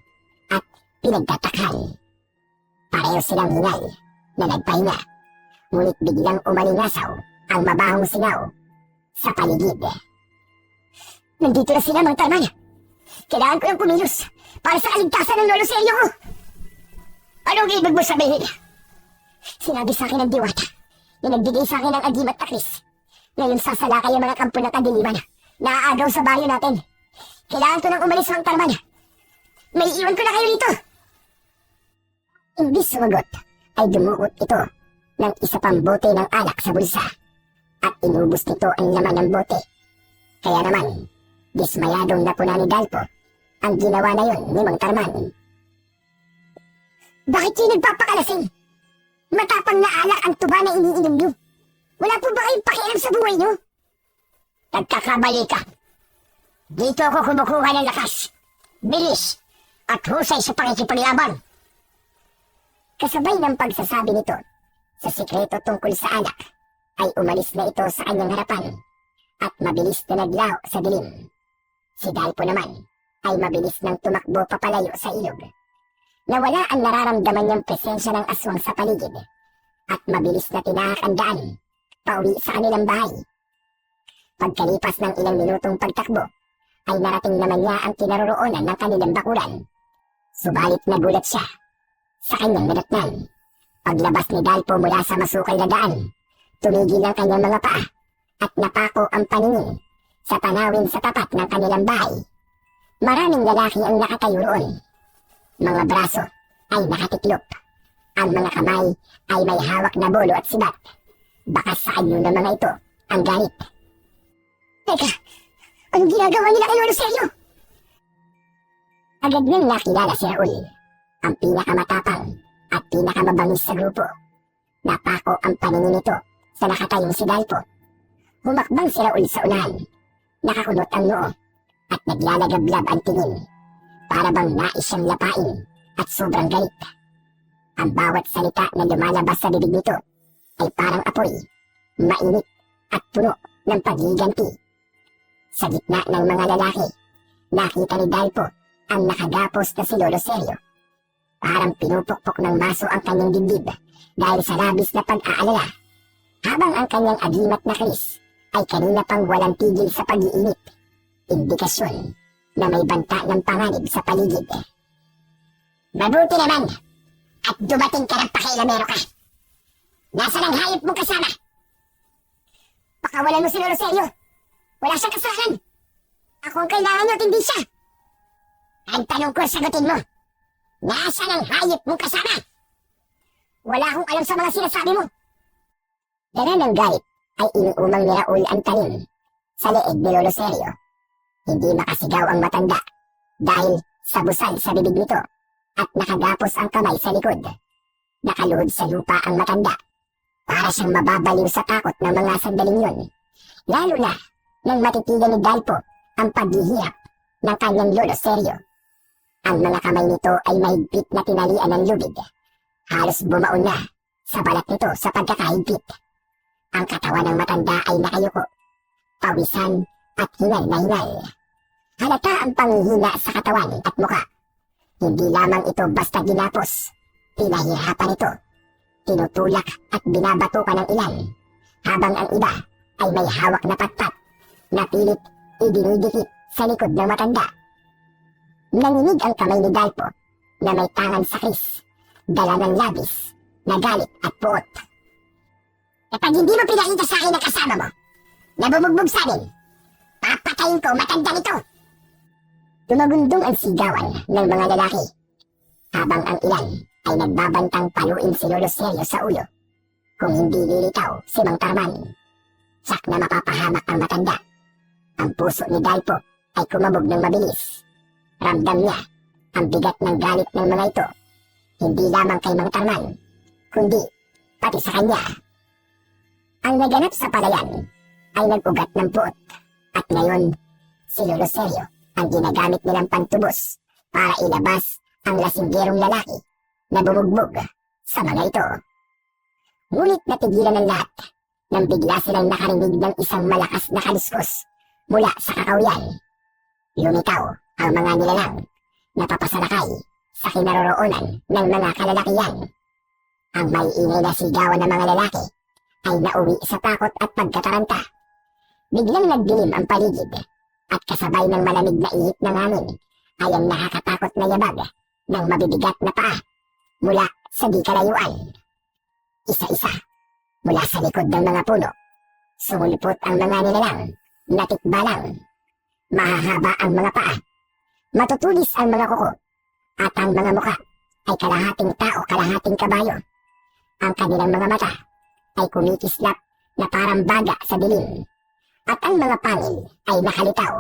at pinagtatakhan. Pareho silang hingal na nagpahinga, ngunit biglang umalingasaw ang mabahong singaw sa paligid. Nandito na sila, Mang Tarman. Kailangan ko ng kumilos para sa kaligtasan ng lolo Seryo ko. Anong ibig mo sabihin? Sinabi sa akin ng diwata na nagbigay sa akin ng agimat na Chris. Ngayon sasalakay ang mga kampo ng kadiliman na aagaw sa bayo natin. Kailangan ko nang umalis, Mang Tarman. May iwan ko na kayo rito. Imbis sumagot, ay dumuot ito ng isa pang bote ng alak sa bulsa at inubos nito ang laman ng bote. Kaya naman, dismayadong napuna ni Dalpo ang ginawa na yon ni Mang Tarman. Bakit kayo nagpapakalasing? Matapang na alak ang tuba na iniinom nyo. Wala po ba kayong pakialam sa buhay nyo? Nagkakabali ka. Dito ako kumukuha ng lakas, bilis, at husay sa pakikipaglaban. Kasabay ng pagsasabi nito sa sikreto tungkol sa alak, ay umalis na ito sa kanyang harapan at mabilis na naglaho sa dilim. Si Dalpo naman ay mabilis nang tumakbo papalayo sa ilog. Nawala ang nararamdaman niyang presensya ng aswang sa paligid at mabilis na tinahak ang daan pauwi sa kanilang bahay. Pagkalipas ng ilang minutong pagtakbo, ay narating naman niya ang kinaroroonan ng kanilang bakuran. Subalit nagulat siya sa kanyang nadatnan. Paglabas ni Dalpo mula sa masukal na daan, tumigil ang kanyang mga paa at napako ang paningin sa tanawin sa tapat ng kanilang bahay. Maraming lalaki ang nakatayo roon. Mga braso ay nakatiklop. Ang mga kamay ay may hawak na bolo at sibat. Baka sa anyo ng mga ito ang galit. Teka, anong ginagawa nila kay Lolo Seryo? Agad nang nakilala si Raul, ang pinakamatapang at pinakamabangis sa grupo. Napako ang paningin nito sa nakatayong si Dalpo. Humakbang si Raul sa unahan, nakakunot ang noo at naglalagablab ang tingin. Para bang nais siyang lapain at sobrang galit. Ang bawat salita na lumalabas sa bibig nito ay parang apoy, mainit at puno ng pagiganti. Sa gitna ng mga lalaki, nakita ni Dalpo ang nakagapos na si Lolo Seryo. Parang pinupukpok ng maso ang kanyang dibdib dahil sa labis na pag-aalala, habang ang kanyang agimat na Chris ay kanina pang walang tigil sa pag-iinit. Indikasyon na may banta ng panganib sa paligid. Mabuti naman at dumating ka ng pakialamero ka. Nasaan ang hayop mong kasama? Pakawalan mo si Lolo Seryo. Wala siyang kasalanan. Ako ang kailangan niyo at hindi siya. Ang tanong ko, sagutin mo. Nasaan ang hayop mong kasama? Wala akong alam sa mga sinasabi mo. Dala ng galit ay inuumang ni Raul ang talim sa leeg ni Lolo Seryo. Hindi makasigaw ang matanda dahil sa busal sa bibig nito at nakagapos ang kamay sa likod. Nakaluhod sa lupa ang matanda. Para siyang mababaliw sa takot ng mga sandaling yun. Lalo na nang matitigan ni Dalpo ang paghihirap ng kanyang Lolo Seryo. Ang mga kamay nito ay mahigpit na tinalian ng lubid. Halos bumaon na sa balat nito sa pagkakahigpit. Ang katawan ng matanda ay nakayuko, pawisan at hingal na hingal. Halata ang panghihina sa katawan at muka. Hindi lamang ito basta ginapos, pinahirapan ito. Tinutulak at binabatukan ng ilan, habang ang iba ay may hawak na patpat na pilit idinidikit sa likod ng matanda. Nanginig ang kamay ni Dalpo na may tangan sa Chris, dala ng labis na galit at puot. Kapag hindi mo pinakita sa akin ang kasama mo, nabubugbog sa amin, papatayin ko matanda nito. Tumagundong ang sigawan ng mga lalaki, habang ang ilan ay nagbabantang paluin si Lolo Seryo sa ulo. Kung hindi lilitaw si Mang Tarman, tsak na mapapahamak ang matanda. Ang puso ni Dalpo ay kumabog ng mabilis. Ramdam niya ang bigat ng galit ng mga ito, hindi lamang kay Mang Tarman, kundi pati sa kanya. Ang naganap sa palayan ay nag-ugat ng puot, at ngayon si Lolo Seryo ang ginagamit nilang pantubos para ilabas ang lasinggerong lalaki na bumugbog sa mga ito. Ngunit natigilan ng lahat nang bigla silang nakarinig ng isang malakas na kaluskos mula sa kakawyan. Lumitaw ang mga nilalang na papasalakay sa kinaroroonan ng mga kalalakihan. Ang may ingay na sigawan ng mga lalaki ay nauwi sa takot at pagkataranta. Biglang nagdilim ang paligid, at kasabay ng malamig na ihip ng hangin ay ang nakakatakot na yabag ng mabibigat na paa mula sa di kalayuan. Isa-isa, mula sa likod ng mga puno, sumulpot ang mga nilalang na tikbalang. Mahahaba ang mga paa, matutulis ang mga kuko, at ang mga muka ay kalahating tao, kalahating kabayo. Ang kanilang mga mata ay kumikislap na parang baga sa dilim, at ang mga pangil ay nakalitaw,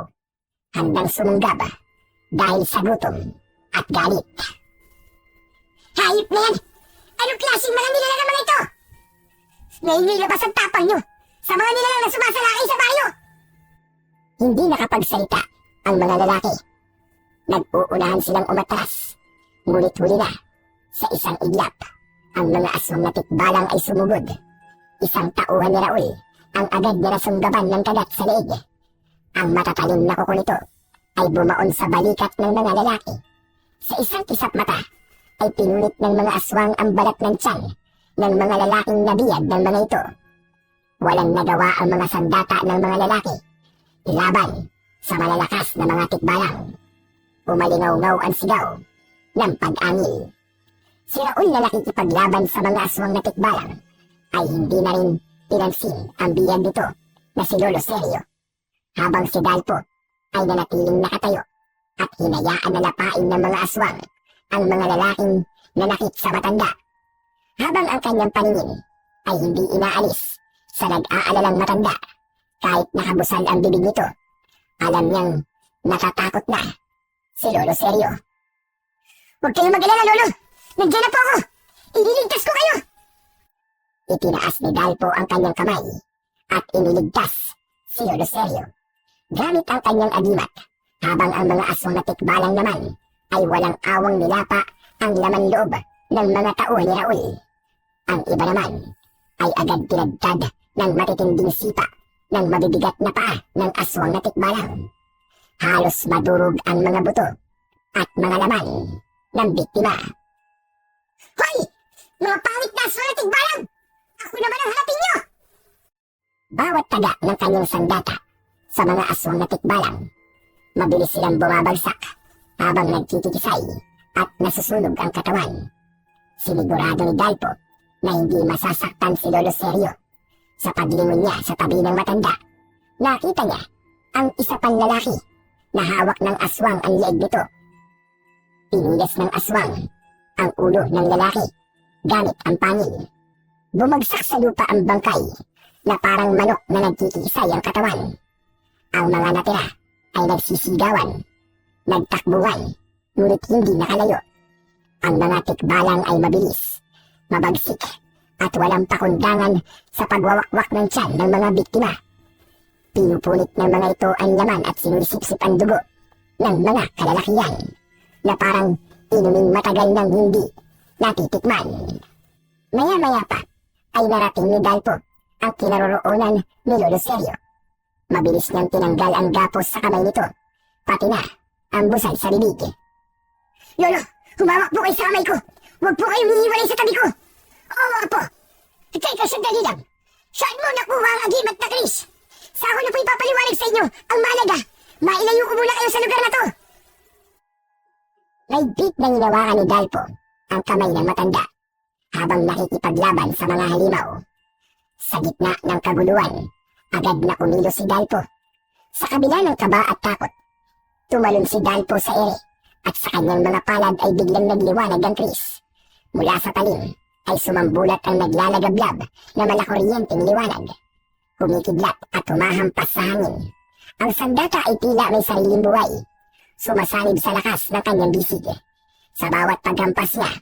handang sumunggab dahil sa gutom at galit. Hayop na yan! Anong klaseng mga nilalang ang mga ito? Nainilabas ang tapang nyo sa mga nilalang na sumasalakay sa bayo! Hindi nakapagsalita ang mga lalaki. Nag-uunahan silang umatras, ngunit huli na sa isang iglap. Ang mga aswang na tikbalang ay sumugod. Isang tauhan ni Raul ang agad na nasunggaban ng kagat sa leeg. Ang matatalim na kuko nito ay bumaon sa balikat ng mga lalaki. Sa isang kisap mata ay pinulit ng mga aswang ang balat ng tiyan ng mga lalaking nabiyag ng mga ito. Walang nagawa ang mga sandata ng mga lalaki ilaban sa malalakas na mga tikbalang. Umalingaw-ngaw ang sigaw ng pag-angil. Si Raul na nakikipaglaban sa mga aswang na tikbalang ay hindi na rin pinansin ang biyag nito na si Lolo Seryo, habang si Dalpo ay nanatiling nakatayo at hinayaan na lapain ng mga aswang ang mga lalaking nanakit sa matanda, habang ang kanyang paningin ay hindi inaalis sa nag-aalalang matanda. Kahit nakabusal ang bibig nito, alam niyang natatakot na si Lolo Seryo. Huwag kayong mag-alala, Lolo! Nandiyan na po ako! Ililigtas ko kayo! Itinaas ni Dalpo ang kanyang kamay at iniligtas si Lolo Seryo gamit ang kanyang agimat, habang ang mga aswang na tikbalang naman ay walang awang nilapa ang laman loob ng mga tauhan ni Raul. Ang iba naman ay agad pinagtad ng matitinding sipa ng mabibigat na paa ng aswang na tikbalang. Halos madurog ang mga buto at mga laman ng biktima. Hoy! Mga pangit na aswang na tikbalang! Ako naman ang hanapin nyo! Bawat taga ng kanyang sandata sa mga aswang na tikbalang, mabilis silang bumabagsak habang nagkikisay at nasusunog ang katawan. Sinigurado ni Dalpo na hindi masasaktan si Lolo Seryo. Sa paglingon niya sa tabi ng matanda, nakita niya ang isa pang lalaki na hawak ng aswang ang leeg nito. Pinilas ng aswang ang ulo ng lalaki gamit ang pangil. Bumagsak sa lupa ang bangkay na parang manok na nagkikisay ang katawan. Ang mga natira ay nagsisigawan, nagtakbuhan, ngunit hindi nakalayo. Ang mga tikbalang ay mabilis, mabagsik, at walang pakundangan sa pagwawakwak ng tiyan ng mga biktima. Pinupunit ng mga ito ang laman at sinulisipsip ang dugo ng mga kalalakihan na parang inuming matagal ng hindi natitikman. Maya-maya pa ay narating ni Dalpo ang kinaroroonan ni Lolo Seryo. Mabilis niyang tinanggal ang gapos sa kamay nito, pati na ang busal sa bibig. Lolo, humawak po kayo sa kamay ko! Huwag po kayong hihiwalay sa tabi ko! Oo, Apo! Teka, sandali lang! Saan mo nakuha ang agimat na Chris? Sa ako na po ipapaliwanag sa inyo ang mahalaga! Mailayo ko muna kayo sa lugar na to! Maigpit na hinawakan ni Dalpo ang kamay ng matanda habang nakikipaglaban sa mga halimaw. Sa gitna ng kaguluhan, agad na kumilos si Dalpo. Sa kabila ng kaba at takot, tumalon si Dalpo sa ere at sa kanyang mga palad ay biglang nagliwanag ang Chris. Mula sa talim ay sumambulat ang naglalagablab na malakuryenteng liwanag. Kumikidlat at humahampas sa hangin. Ang sandata ay tila may sariling buhay. Sumasanib sa lakas ng kanyang bisig. Sa bawat paghampas niya,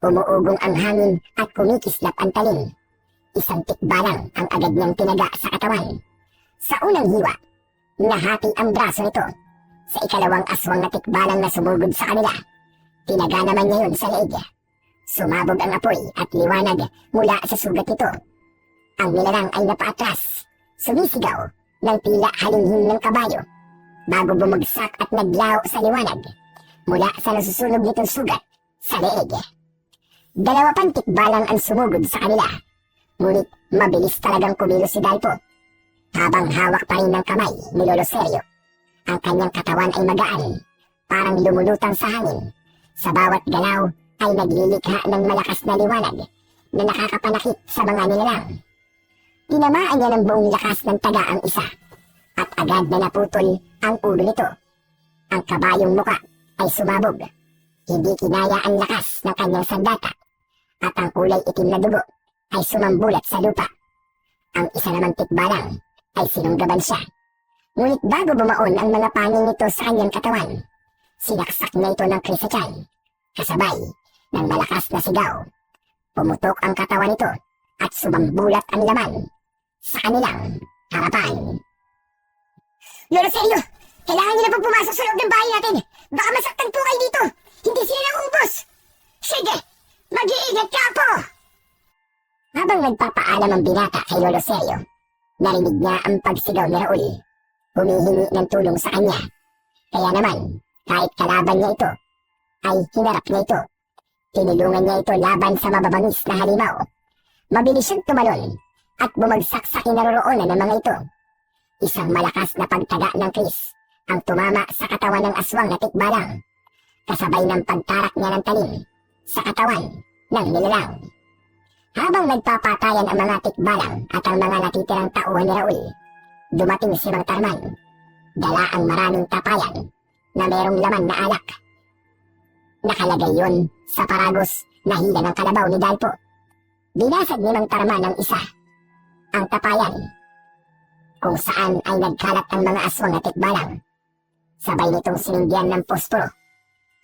umuugong ang hangin at kumikislap ang talim. Isang tikbalang ang agad niyang tinaga sa katawan. Sa unang hiwa, nahati ang braso nito. Sa ikalawang aswang na tikbalang na sumugod sa kanila, tinaga naman niya yun sa leeg. Sumabog ang apoy at liwanag mula sa sugat nito. Ang nilalang ay napaatras, sumisigaw ng tila halinghing ng kabayo, bago bumagsak at naglaho sa liwanag mula sa nasusunog nitong sugat sa leeg. Dalawa pang tikbalang ang sumugod sa kanila, ngunit mabilis talagang kumilos si Dalpo. Habang hawak pa rin ng kamay ni Lolo Seryo, ang kanyang katawan ay magaan, parang lumulutang sa hangin. Sa bawat galaw ay naglilikha ng malakas na liwanag na nakakapanakit sa mga nilalang. Tinamaan niya ng buong lakas ng taga ang isa, at agad na naputol ang ulo nito. Ang kabayong muka ay sumabog. Hindi kinaya ang lakas ng kanyang sandata, at ang kulay itim na dugo ay sumambulat sa lupa. Ang isa namang tikbalang ay sinunggaban siya. Ngunit bago bumaon ang mga pangil nito sa kanyang katawan, sinaksak na ito ng kris sa tiyan, kasabay ng malakas na sigaw. Pumutok ang katawan nito at sumambulat ang laman sa kanilang harapan. Lolo Seryo, kailangan niyo na pong pumasok sa loob ng bahay natin. Baka masaktan po kayo dito. Hindi sila nauubos. Sige, mag-iingat ka po. Habang nagpapaalam ang binata kay Lolo Seryo, narinig niya ang pagsigaw ni Raul. Humihingi ng tulong sa kanya. Kaya naman, kahit kalaban niya ito, ay hinarap niya ito. Tinulungan niya ito laban sa mababangis na halimaw. Mabilis siyang tumalon at bumagsak sa kinaroroonan ng mga ito. Isang malakas na pagtaga ng kris ang tumama sa katawan ng aswang na tikbalang, kasabay ng pagtarak niya ng talim sa katawan ng nilalang. Habang nagpapatayan ang mga tikbalang at ang mga natitirang tauhan ni Raul, dumating si Mang Tarman. Dala ang maraming tapayan na merong laman na alak. Nakalagay yun sa paragos na hila ng kalabaw ni Dalpo. Binasag ni Mang Tarman ng isa ang tapayan, kung saan ay nagkalat ang mga aswang na tikbalang. Sabay nitong sinundian ng posporo,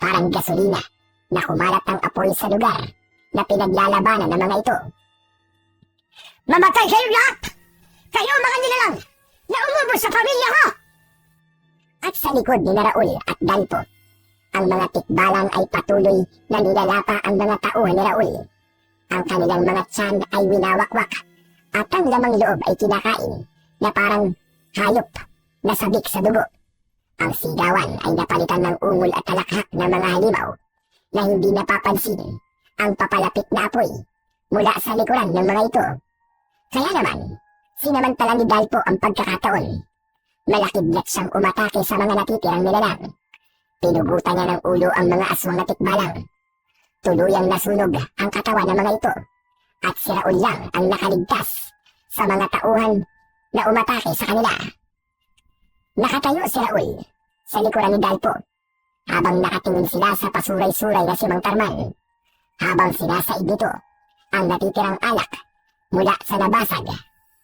parang gasolina, na kumalat ang apoy sa lugar na pinaglalabanan ng mga ito. Mamatay kayo lahat! Kayo mga nilalang na umubos sa pamilya ko! At sa likod ni Raul at Dalpo, ang mga tikbalang ay patuloy na nilalapa ang mga tauhan ni Raul. Ang kanilang mga tiyan ay winawakwak at ang lamang loob ay kinakain na parang hayop na sabik sa dugo. Ang sigawan ay napalitan ng ungol at talakhak ng mga halimaw na hindi napapansin ang papalapit na apoy mula sa likuran ng mga ito. Kaya naman, sinamantala ni Dalpo ang pagkakataon. Malakidlat siyang umatake sa mga natitirang nilalang. Pinugutan niya ng ulo ang mga aswang na tikbalang. Tuluyang nasunog ang katawan ng mga ito, at si Raul lang ang nakaligtas sa mga tauhan na umatake sa kanila. Nakatayo si Raul sa likuran ni Dalpo, habang nakatingin sila sa pasuray-suray na si Mang Tarman, habang sinasaid nito ang natitirang alak mula sa nabasag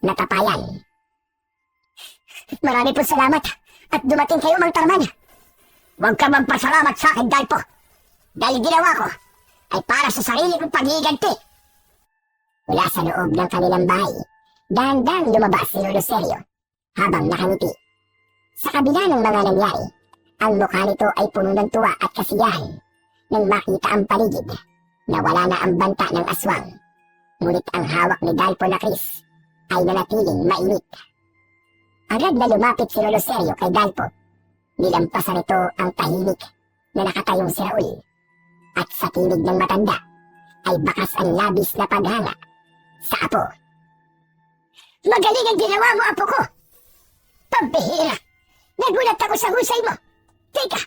na tapayan. Marami po salamat at dumating kayo, Mang Tarman. Huwag ka magpasalamat sa akin, Dalpo, dahil ginawa ko ay para sa sarili kong pag-iiganti. Mula sa loob ng kanilang bahay, dahan-dahang lumabas si Lolo Seryo habang nakangiti. Sa kabila ng mga nangyari, ang mukha nito ay puno ng tuwa at kasiyahan nang makita ang paligid na wala na ang banta ng aswang. Ngunit ang hawak ni Dalpo na kris ay nanatiling mainit. Agad na lumapit si Lolo Seryo kay Dalpo. Nilampasan nito ang tahimik na nakatayong si Raul. At sa tinig ng matanda ay bakas ang labis na paghanga sa apo. Magaling ang ginawa mo, apo ko! Pambihira! Nagulat ako sa husay mo! Teka,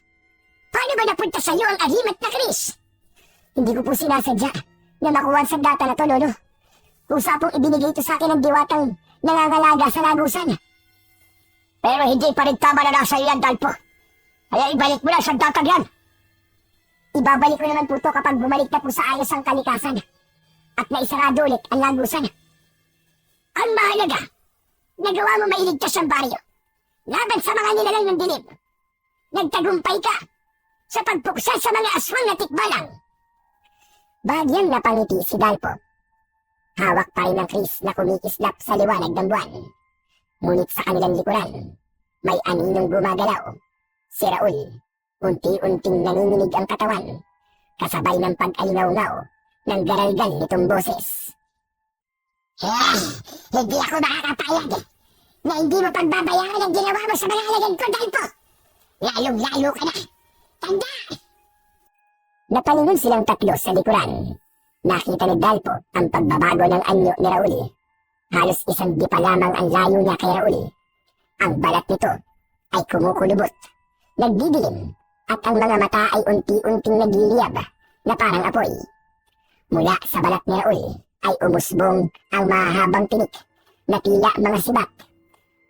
paano ba napunta sa iyo ang ahimat na kris? Hindi ko po sinasadya na makuha sa data na to, Lolo. Kusa pong ibinigay ito sa akin ng diwatang nangangalaga sa lagusan. Pero hindi pa rin tama na nasa iyo yan, Dalpo. Kaya ibalik mo na sa datang yan. Ibabalik ko naman po to kapag bumalik na po sa ayos ang kalikasan at naisarado ulit ang lagusan. Ang mahalaga, nagawa mo mailigtas ang baryo laban sa mga nilalang ng dilim. Nagtagumpay ka sa pagpuksa sa mga aswang na tikbalang. Bagyang napangiti si Dalpo. Hawak pa rin ang Chris na kumikislap sa liwanag ng buwan. Ngunit sa kanilang likuran, may aninong gumagalaw. Si Raul, unti-unting nanginginig ang katawan, kasabay ng pag-alinaw-ngaw ng garalgal nitong boses. Hindi ako makakapayag na hindi mo pagbabayaran ang ginawa mo sa mga alagad ko, Dalpo. Lalong-lalo ka na. Tanda! Napalingon silang tatlo sa likuran. Nakita ni Dalpo ang pagbabago ng anyo ni Raul. Halos isang di pa lamang ang layo niya kay Raul. Ang balat nito ay kumukulubot, nagdidilim, at ang mga mata ay unti-unting nagliliyab na parang apoy. Mula sa balat ni Raul ay umusbong ang mahahabang tinik na tila mga sibat.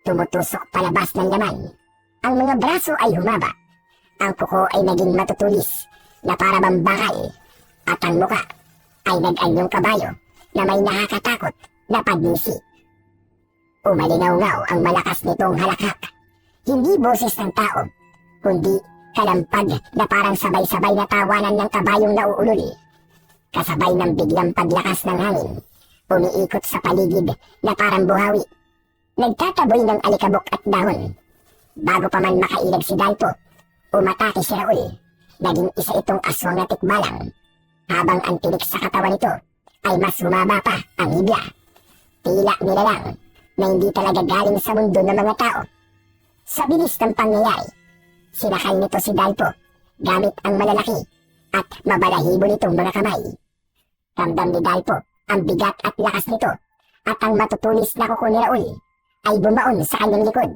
Tumutusok palabas ng laman. Ang mga braso ay humaba. Ang kuko ay naging matutulis na para bang bakal, at ang muka ay nag-anyong kabayo na may nakakatakot na pagnisi. Umalingaw-ngaw ang malakas nitong halakhak. Hindi boses ng tao, kundi kalampag na parang sabay-sabay na tawanan ng kabayong nauulol. Kasabay ng biglang paglakas ng hangin, umiikot sa paligid na parang buhawi. Nagtataboy ng alikabok at dahon. Bago pa man makailag si Dalpo, umatake si Raul. Naging isa itong aswang na tikbalang. Habang ang tinik sa katawan nito ay mas humaba pa ang hibla. Tila nilalang na hindi talaga galing sa mundo ng mga tao. Sa bilis ng pangyayari, sinakay nito si Dalpo gamit ang malalaki at mabalahibo nitong mga kamay. Ramdam ni Dalpo ang bigat at lakas nito, at ang matutulis na kuko ni Raul ay bumaon sa kanyang likod.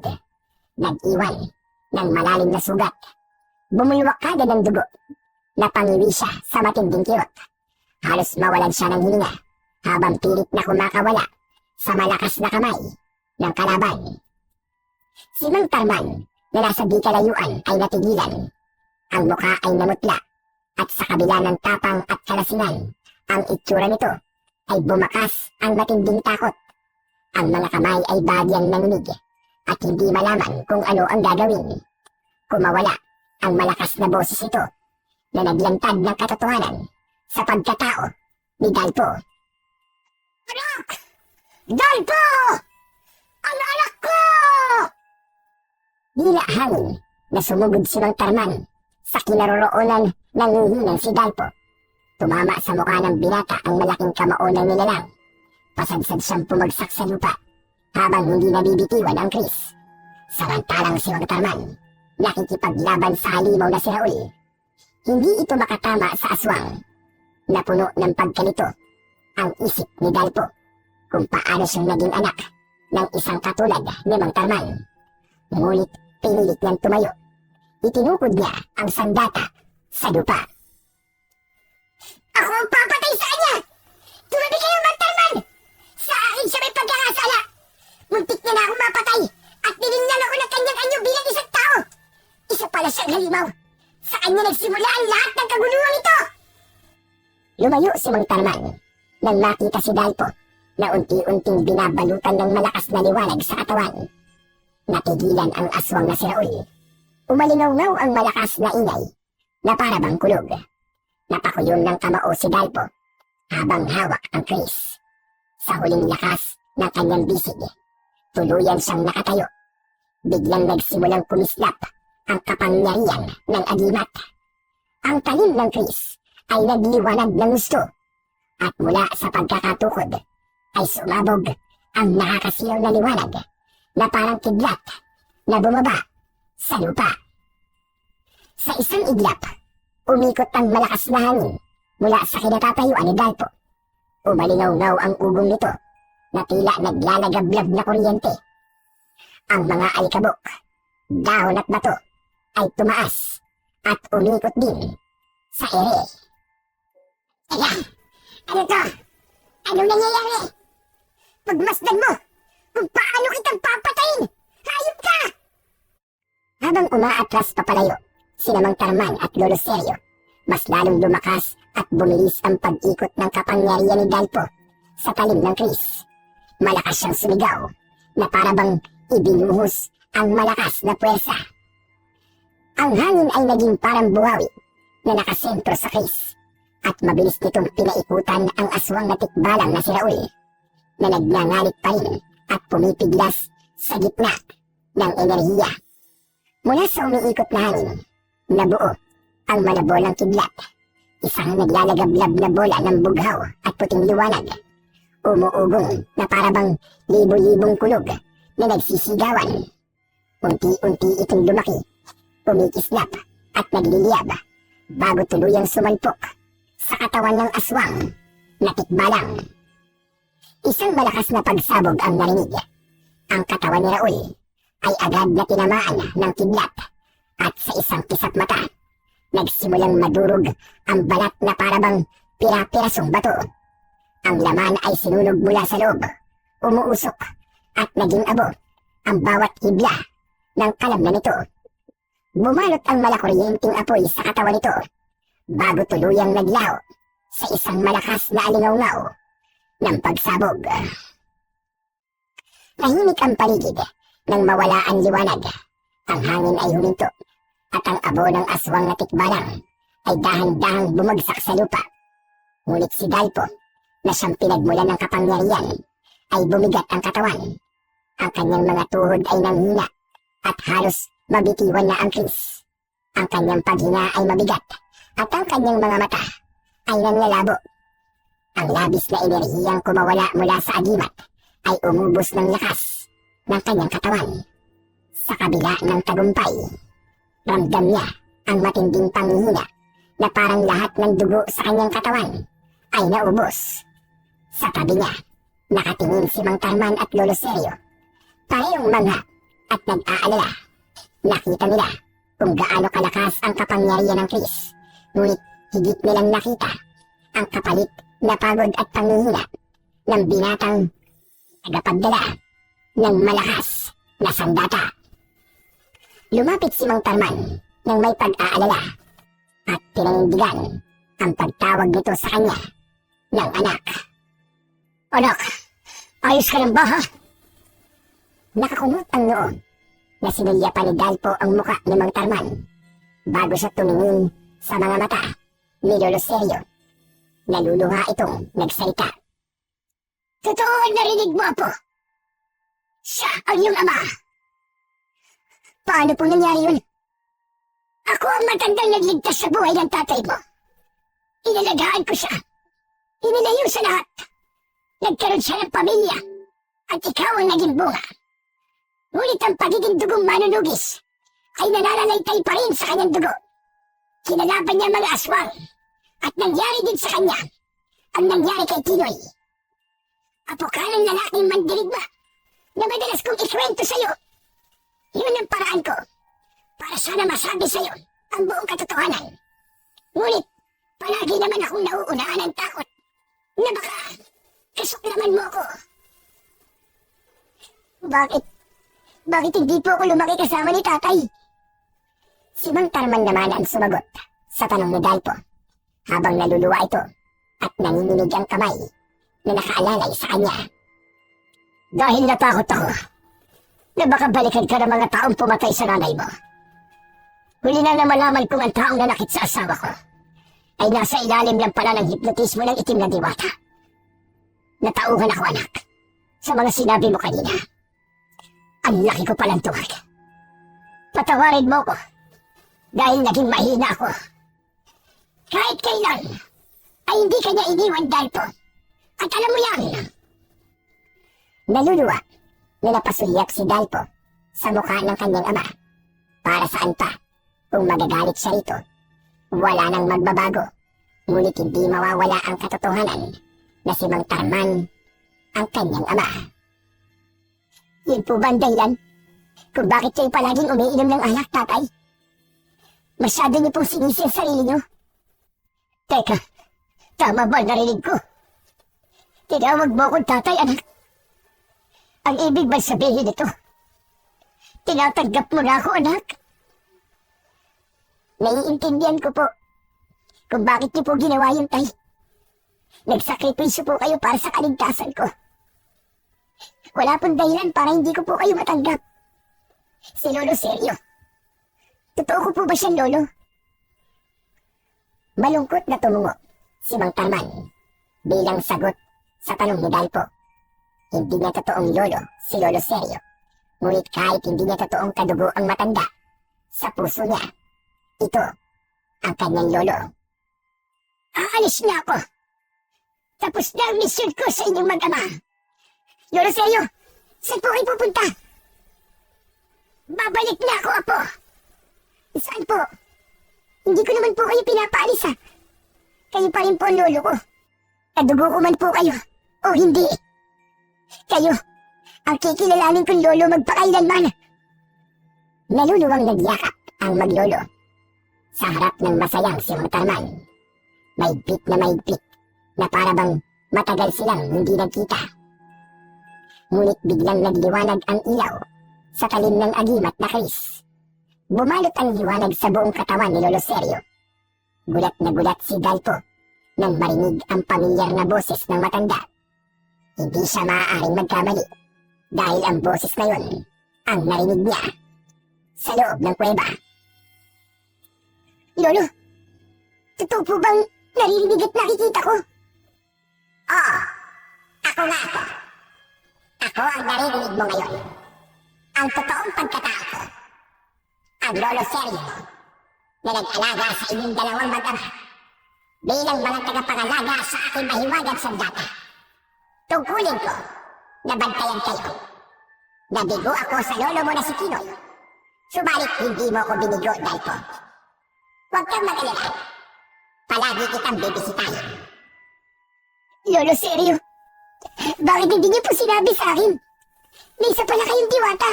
Nag-iwan ng malalim na sugat. Bumulwak kada ng dugo. Napangiwi siya sa matinding kirot. Halos mawalan siya ng hininga habang pilit na kumakawala sa malakas na kamay ng kalaban. Si Mang Tarman na nasa di kalayuan ay natigilan. Ang mukha ay namutla, at sa kabila ng tapang at kalasingan, ang itsura nito ay bumakas ang matinding takot. Ang mga kamay ay bagyang nanginig at hindi malaman kung ano ang gagawin. Kumawala ang malakas na boses ito na naglantad ng katotohanan sa pagkatao ni Dalpo. Anak! Dalpo! Ang anak ko! Dila hangin na sumugod si Mang Tarman sa kinaroroonan ng hihinang si Dalpo. Tumama sa mukha ng binata ang malaking kamao ng nilalang. Pasadsad siyang pumagsak sa lupa habang hindi nabibitiwan ang Chris. Samantalang si Mang Tarman nakikipaglaban sa halimaw na si Raul. Hindi ito makatama sa aswang. Napuno ng pagkalito ang isip ni Dalpo kung paano siyang naging anak ng isang katulad ni Mang Tarman. Ngunit pinilit niyang tumayo. Itinukod niya ang sandata sa lupa. Ako ang papatay sa kanya! Tumabi kayo, Mang Tarman! Sa akin siya may pagkakasala! Muntik niya na akong mapatay at dinignan ako ng kanyang anyo bilang isang tao! Isa pala siyang halimaw! Sa kanya nagsimula ang lahat ng kaguluhan ito! Lumayo si Mang Tarman nang makita si Dalpo na unti-unting binabalutan ng malakas na liwanag sa katawan. Natigilan ang aswang na si Raul. Umalingaw-ngaw ang malakas na ingay na para bang kulog. Napakuyom ng kamao si Dalpo habang hawak ang Chris. Sa huling lakas ng kanyang bisig, tuluyan siyang nakatayo. Biglang nagsimulang kumislap ang kapangyarihan ng agimat. Ang talim ng Chris ay nagliwanag ng gusto, at mula sa pagkakatukod ay sumabog ang nakakasiyaw na liwanag na parang kidlat na bumaba sa lupa. Sa isang iglap, umikot ang malakas na hangin mula sa kinatatayuan ni Dalpo. Umalingaw-ngaw ang ugong nito na tila naglalagablab na kuryente. Ang mga alikabok, dahon at bato ay tumaas at umikot din sa ere. Teka, ano to? Anong nangyayari? Pagmasdan mo kung paano kitang papatayin! Hayop ka! Habang umaatras papalayo, sina Mang Tarman at Lolo Sergio, mas lalong lumakas at bumilis ang pag-ikot ng kapangyarihan ni Dalpo sa talim ng Chris. Malakas siyang sumigaw na parabang ibinuhos ang malakas na puwersa. Ang hangin ay naging parang buhawi na nakasentro sa Chris at mabilis nitong pinaikutan ang aswang na tikbalang na si Raul na nagngangalit pa rin at pumipiglas sa gitna ng enerhiya. Mula sa umiikot na hangin, nabuo ang malabolang kidlat, isang naglalagablab na bola ng bughaw at puting liwanag, umuugong na parabang libo-libong kulog na nagsisigawan. Unti-unti itong lumaki, umikislap at nagliliyab bago tuluyang sumalpok sa katawan ng aswang na tikbalang. Isang malakas na pagsabog ang narinig. Ang katawan ni Raul ay agad na tinamaan ng kidlat at sa isang kisap mata, nagsimulang madurog ang balat na parabang pira-pirasong bato. Ang laman ay sinunog mula sa loob, umuusok at naging abo ang bawat hibla ng kalamnan nito. Bumalot ang malakuryenteng apoy sa katawan nito bago tuluyang naglaho sa isang malakas na alingaw-ngaw ng pagsabog. Tahimik ang paligid nang mawala ang liwanag. Ang hangin ay huminto at ang abo ng aswang na tikbalang ay dahan-dahang bumagsak sa lupa. Ngunit si Dalpo, na siyang pinagmulan ng kapangyarihan, ay bumigat ang katawan. Ang kanyang mga tuhod ay nanghina at halos mabitiwan na ang Chris. Ang kanyang paghinga ay mabigat at ang kanyang mga mata ay nanlalabo. Ang labis na enerhiyang kumawala mula sa agimat ay umubos ng lakas ng kanyang katawan. Sa kabila ng tagumpay, ramdam niya ang matinding panghihina na parang lahat ng dugo sa kanyang katawan ay naubos. Sa tabi niya, nakatingin si Mang Tarman at Lolo Seryo. Parehong mangha at nag-aalala. Nakita nila kung gaano kalakas ang kapangyarihan ng Chris. Ngunit higit nilang nakita ang kapalit na pagod at panghihina ng binatang tagapagdala ng malakas na sandata. Lumapit si Mang Tarman nang may pag-aalala at pinanindigan ang pagtawag nito sa kanya ng anak. Anak, ayos ka lang ba ha? Nakakunot ang noon na sinulya pa ni Dalpo ang muka ni Mang Tarman bago siya tumingin sa mga mata ni Lolo Seryo. Naluluha itong nagsalita. Totoo ang narinig mo, Apo. Siya ang iyong ama. Paano po nangyari yun? Ako ang matandang nagligtas sa buhay ng tatay mo. Inalagaan ko siya. Inilayo sa lahat. Nagkaroon siya ng pamilya. At ikaw ang naging bunga. Ngunit ang pagiging dugong manunugis ay nananalaytay pa rin sa kanyang dugo. Kinalaban niya mga aswang. At nangyari din sa kanya ang nangyari kay Tinoy. Apo ka ng lalaking mandirigma na madalas kong ikwento sa'yo. Yun ang paraan ko para sana masabi sa'yo ang buong katotohanan. Ngunit palagi naman akong nauunaan ng takot na baka kasuklaman mo ako. Bakit hindi po ako lumaki kasama ni tatay? Si Mang Tarman naman ang sumagot sa tanong ni Dalpo habang naluluwa ito at nanginginig ang kamay na nakaalalay sa kanya. Dahil natakot ako na baka balikan ka ng mga taong pumatay sa nanay mo. Huli na malaman kung ang taong nanakit sa asawa ko ay nasa ilalim lang pala ng hipnotismo ng itim na diwata. Natauhan ako, anak, sa mga sinabi mo kanina. Ang laki ko palang tuwag. Patawarin mo ko dahil naging mahina ako. Kahit kailan ay hindi kanya iniwan, Dalpo. At alam mo yan. Naluluwa na napasulyap si Dalpo sa mukha ng kanyang ama. Para saan pa kung magagalit siya rito? Wala nang magbabago. Ngunit hindi mawawala ang katotohanan na si Mang Tarman ang kanyang ama. Yun po ba ang dahilan kung bakit kayo palaging umiinom ng alak, tatay? Masyado niyo pong sinisi ang sarili niyo. Teka, tama ba narinig ko? Tinawag mo akong tatay, anak. Ang ibig ba sabihin nito? Tinatanggap mo na ako, anak? Naiintindihan ko po. kung bakit niyo po ginawa yung tay. Nagsakripisyo po kayo para sa kaligtasan ko. Wala pong dahilan para hindi ko po kayo matanggap. Si Lolo Seryo. Totoo ko po ba siyang lolo? Malungkot na tumungo si Mang Tarman bilang sagot sa tanong ni Dalpo. Hindi niya totoong lolo si Lolo Seryo. Ngunit kahit hindi niya totoong kadugo ang matanda, sa puso niya, ito ang kanyang lolo. Aalis na ako. Tapos na ang misyon ko sa inyong mag-ama. Lolo Seryo, saan po kayo pupunta? Babalik na ako, apo. Saan po? Hindi ko naman po kayo pinapaalis, ha? Kayo pa rin po ang lolo ko. Kadugo ko man po kayo, o hindi. Kayo, ang kikilalanin kong lolo magpakailanman. Naluluwang nagyakap ang maglolo. Sa harap ng masayang si Mang Tarman, mahigpit na para bang matagal silang hindi nagkita. Ngunit biglang nagliwanag ang ilaw sa talim ng agimat na Chris. Bumalot ang liwanag sa buong katawan ni Lolo Seryo. Gulat na gulat si Dalpo nang marinig ang pamilyar na boses ng matanda. Hindi siya maaaring magkamali dahil ang boses na yun ang narinig niya sa loob ng kuweba. Lolo, totoo po bang naririnig at nakikita ko? Oo, ako nga ako. Ako ang naririnig mo ngayon. Ang totoong pagkatao ko. Ang Lolo Seryo na nag-alaga sa inyong dalawang mag-ama bilang mga tagapangalaga sa aking mahiwagang sandata. Tungkulin ko na bantayan kayo. Nabigo ako sa lolo mo na si Kinoy. Subalit hindi mo ko binigo, Dalpo. Huwag kang mag-alala. Palagi kitang bibisitahin. Lolo Seryo, bakit hindi niyo po sinabi sa akin? May isa pala kayong diwata.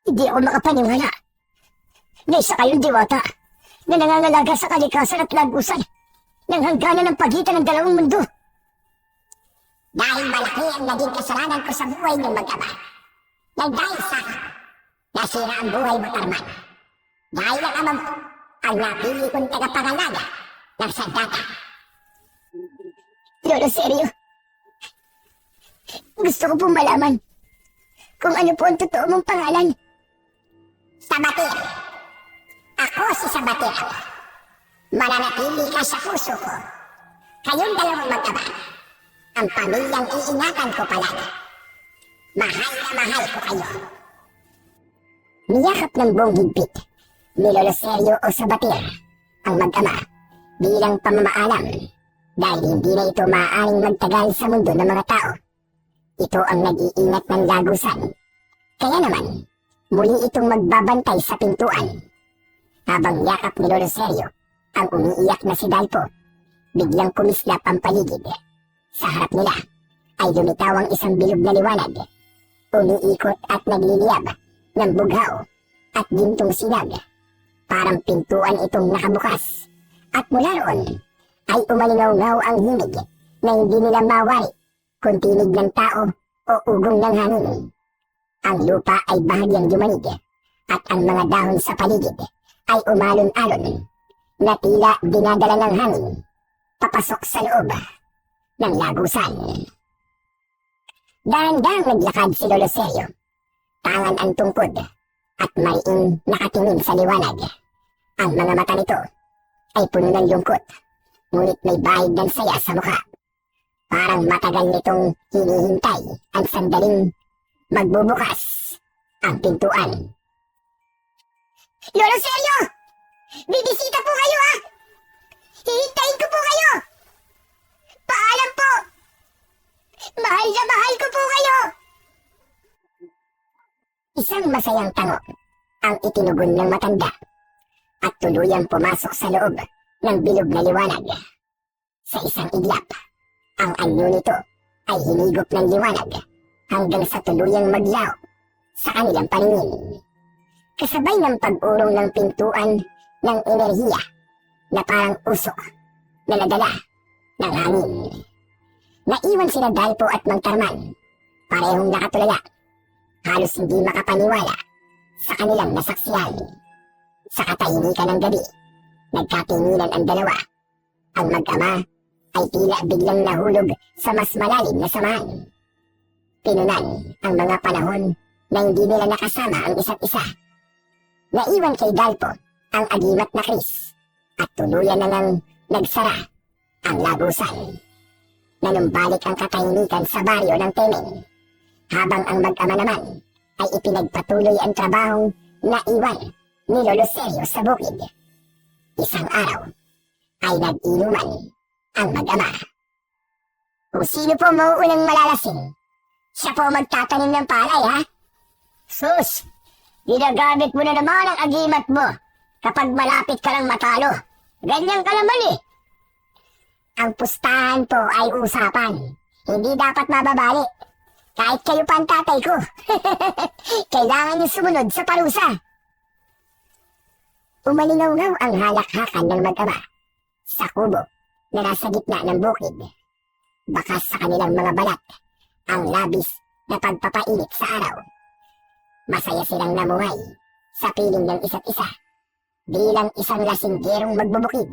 Hindi ako makapaniwala na isa kayong diwata na nangangalaga sa kalikasan at lagusan ng hangganan ng pagitan ng dalawang mundo. Dahil malaki ang naging kasalanan ko sa buhay ng mag-ama. Nang dahil sa akin, nasira ang buhay mo, Tarman. Dahil ang ama mo ang napili kong tagapangalaga ng sandata. Lolo Seryo, gusto ko pong malaman kung ano po ang totoo mong pangalan. Sabatir. Ako si Sabatir. Mananatili ka sa puso ko. Kayong dalawang mag-ama. Ang pamilyang iingatan ko palagi. Mahal na mahal ko kayo. Niyakap ng buong higpit ni Lolo Seryo o Sabatir ang mag-ama bilang pamamaalam dahil hindi na ito maaaring magtagal sa mundo ng mga tao. Ito ang nag-iingat ng lagusan. Kaya naman, muli itong magbabantay sa pintuan. Habang yakap ni Lolo Seryo ang umiiyak na si Dalpo, biglang kumislap ang paligid. Sa harap nila ay lumitaw ang isang bilog na liwanag. Umiikot at nagliliyab ng bughaw at gintong sinag. Parang pintuan itong nakabukas. At mula roon ay umalingaw-ngaw ang himig na hindi nila mawari kung tinig ng tao o ugong ng hangin. Ang lupa ay bahagyang yumanig at ang mga dahon sa paligid ay umalon-alon na tila dinadala ng hangin papasok sa loob ng lagusan. Dahan-dahang naglakad si Lolo Seryo. Tangan ang tungkod at mariing nakatingin sa liwanag. Ang mga mata nito ay puno ng lungkot, ngunit may bahid ng saya sa mukha. Parang matagal nitong hinihintay ang sandaling magbubukas ang pintuan. Lolo Seryo! Bibisita po kayo, ha! Hihintayin ko po kayo! Paalam po! Mahal na mahal ko po kayo! Isang masayang tango ang itinugon ng matanda at tuluyang pumasok sa loob ng bilog na liwanag. Sa isang iglap, ang anyo nito ay hinigop ng liwanag hanggang sa tuluyang maglaw sa kanilang paningin. Kasabay ng pag-urong ng pintuan ng enerhiya na parang usok na nadala ng hangin. Naiwan sina Dalpo at Mang Tarman, parehong nakatulala, halos hindi makapaniwala sa kanilang nasaksihan. Sa katahimikan ng gabi, Nagkatinginan ang dalawa. Ang mag-ama ay tila biglang nahulog sa mas malalim na samahan. Pinunan ang mga panahon na hindi nila nakasama ang isa't isa. Naiwan kay Dalpo ang agimat na Chris at tuluyan na ngang nagsara ang labusan. Nanumbalik ang katahimikan sa baryo ng Temeng, habang ang mag-ama naman ay ipinagpatuloy ang trabahong naiwan ni Lolo Sergio sa bukid. Isang araw ay nag-inuman ang mag-ama. Kung sino po mauunang malalasing, siya po magtatanim ng palay, ha? Sus! Ginagamit mo na naman ang agimat mo kapag malapit ka lang matalo. Ganyan ka naman eh. Ang pustahan po ay usapan. Hindi dapat mababali. Kahit kayo pa ang tatay ko. Kailangan niyo sumunod sa parusa. Umalingaw-ngaw ang halakhakan ng mag-ama sa kubo na nasa gitna ng bukid. Bakas sa kanilang mga balat ang labis na pagpapainit sa araw. Masaya silang namuhay sa piling ng isa't isa bilang isang lasinggerong magbubukid,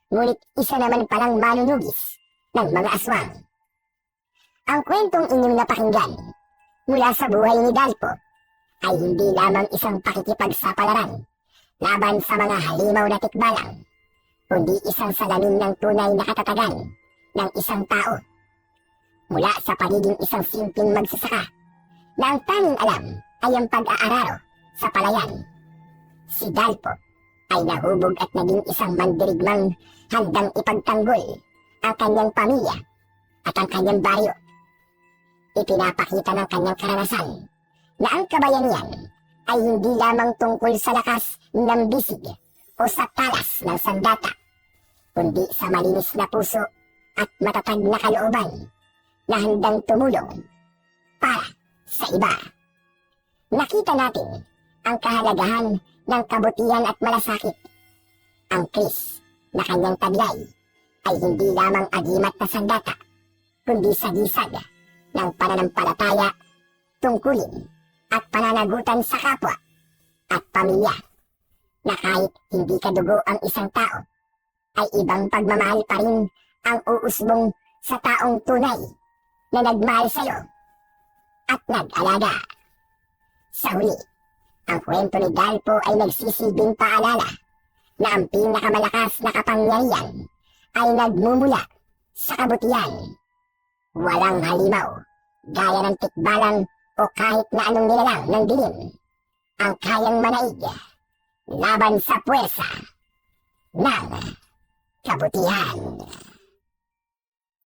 ngunit isa naman palang manunugis ng mga aswang. Ang kwentong inyong napakinggan mula sa buhay ni Dalpo ay hindi lamang isang pakikipagsapalaran laban sa mga halimaw na tikbalang, kundi isang salamin ng tunay na katatagan ng isang tao. Mula sa pagiging isang simpleng magsasaka na ang tanging alam ay ang pag-aararo sa palayan, si Dalpo ay nahubog at naging isang mandirigmang handang ipagtanggol ang kanyang pamilya at ang kanyang baryo. Ipinapakita ng kanyang karanasan na ang kabayanihan ay hindi lamang tungkol sa lakas ng bisig o sa talas ng sandata, kundi sa malinis na puso at matatag na kalooban na handang tumulong para sa iba. Nakita natin ang kahalagahan ng kabutihan at malasakit. Ang Chris na kanyang taglay ay hindi lamang agimat na sandata, kundi sagisag ng pananampalataya, tungkulin at pananagutan sa kapwa at pamilya, na kahit hindi kadugo ang isang tao, ay ibang pagmamahal pa rin ang uusbong sa taong tunay na nagmahal sa'yo at nag-alaga. Sa huli, ang kwento ni Dalpo ay nagsisilbing paalala na ang pinakamalakas na kapangyarihan ay nagmumula sa kabutihan. Walang halimaw, gaya ng tikbalang o kahit na anong nilalang ng dilim, ang kayang manaig laban sa puwersa ng kabutihan.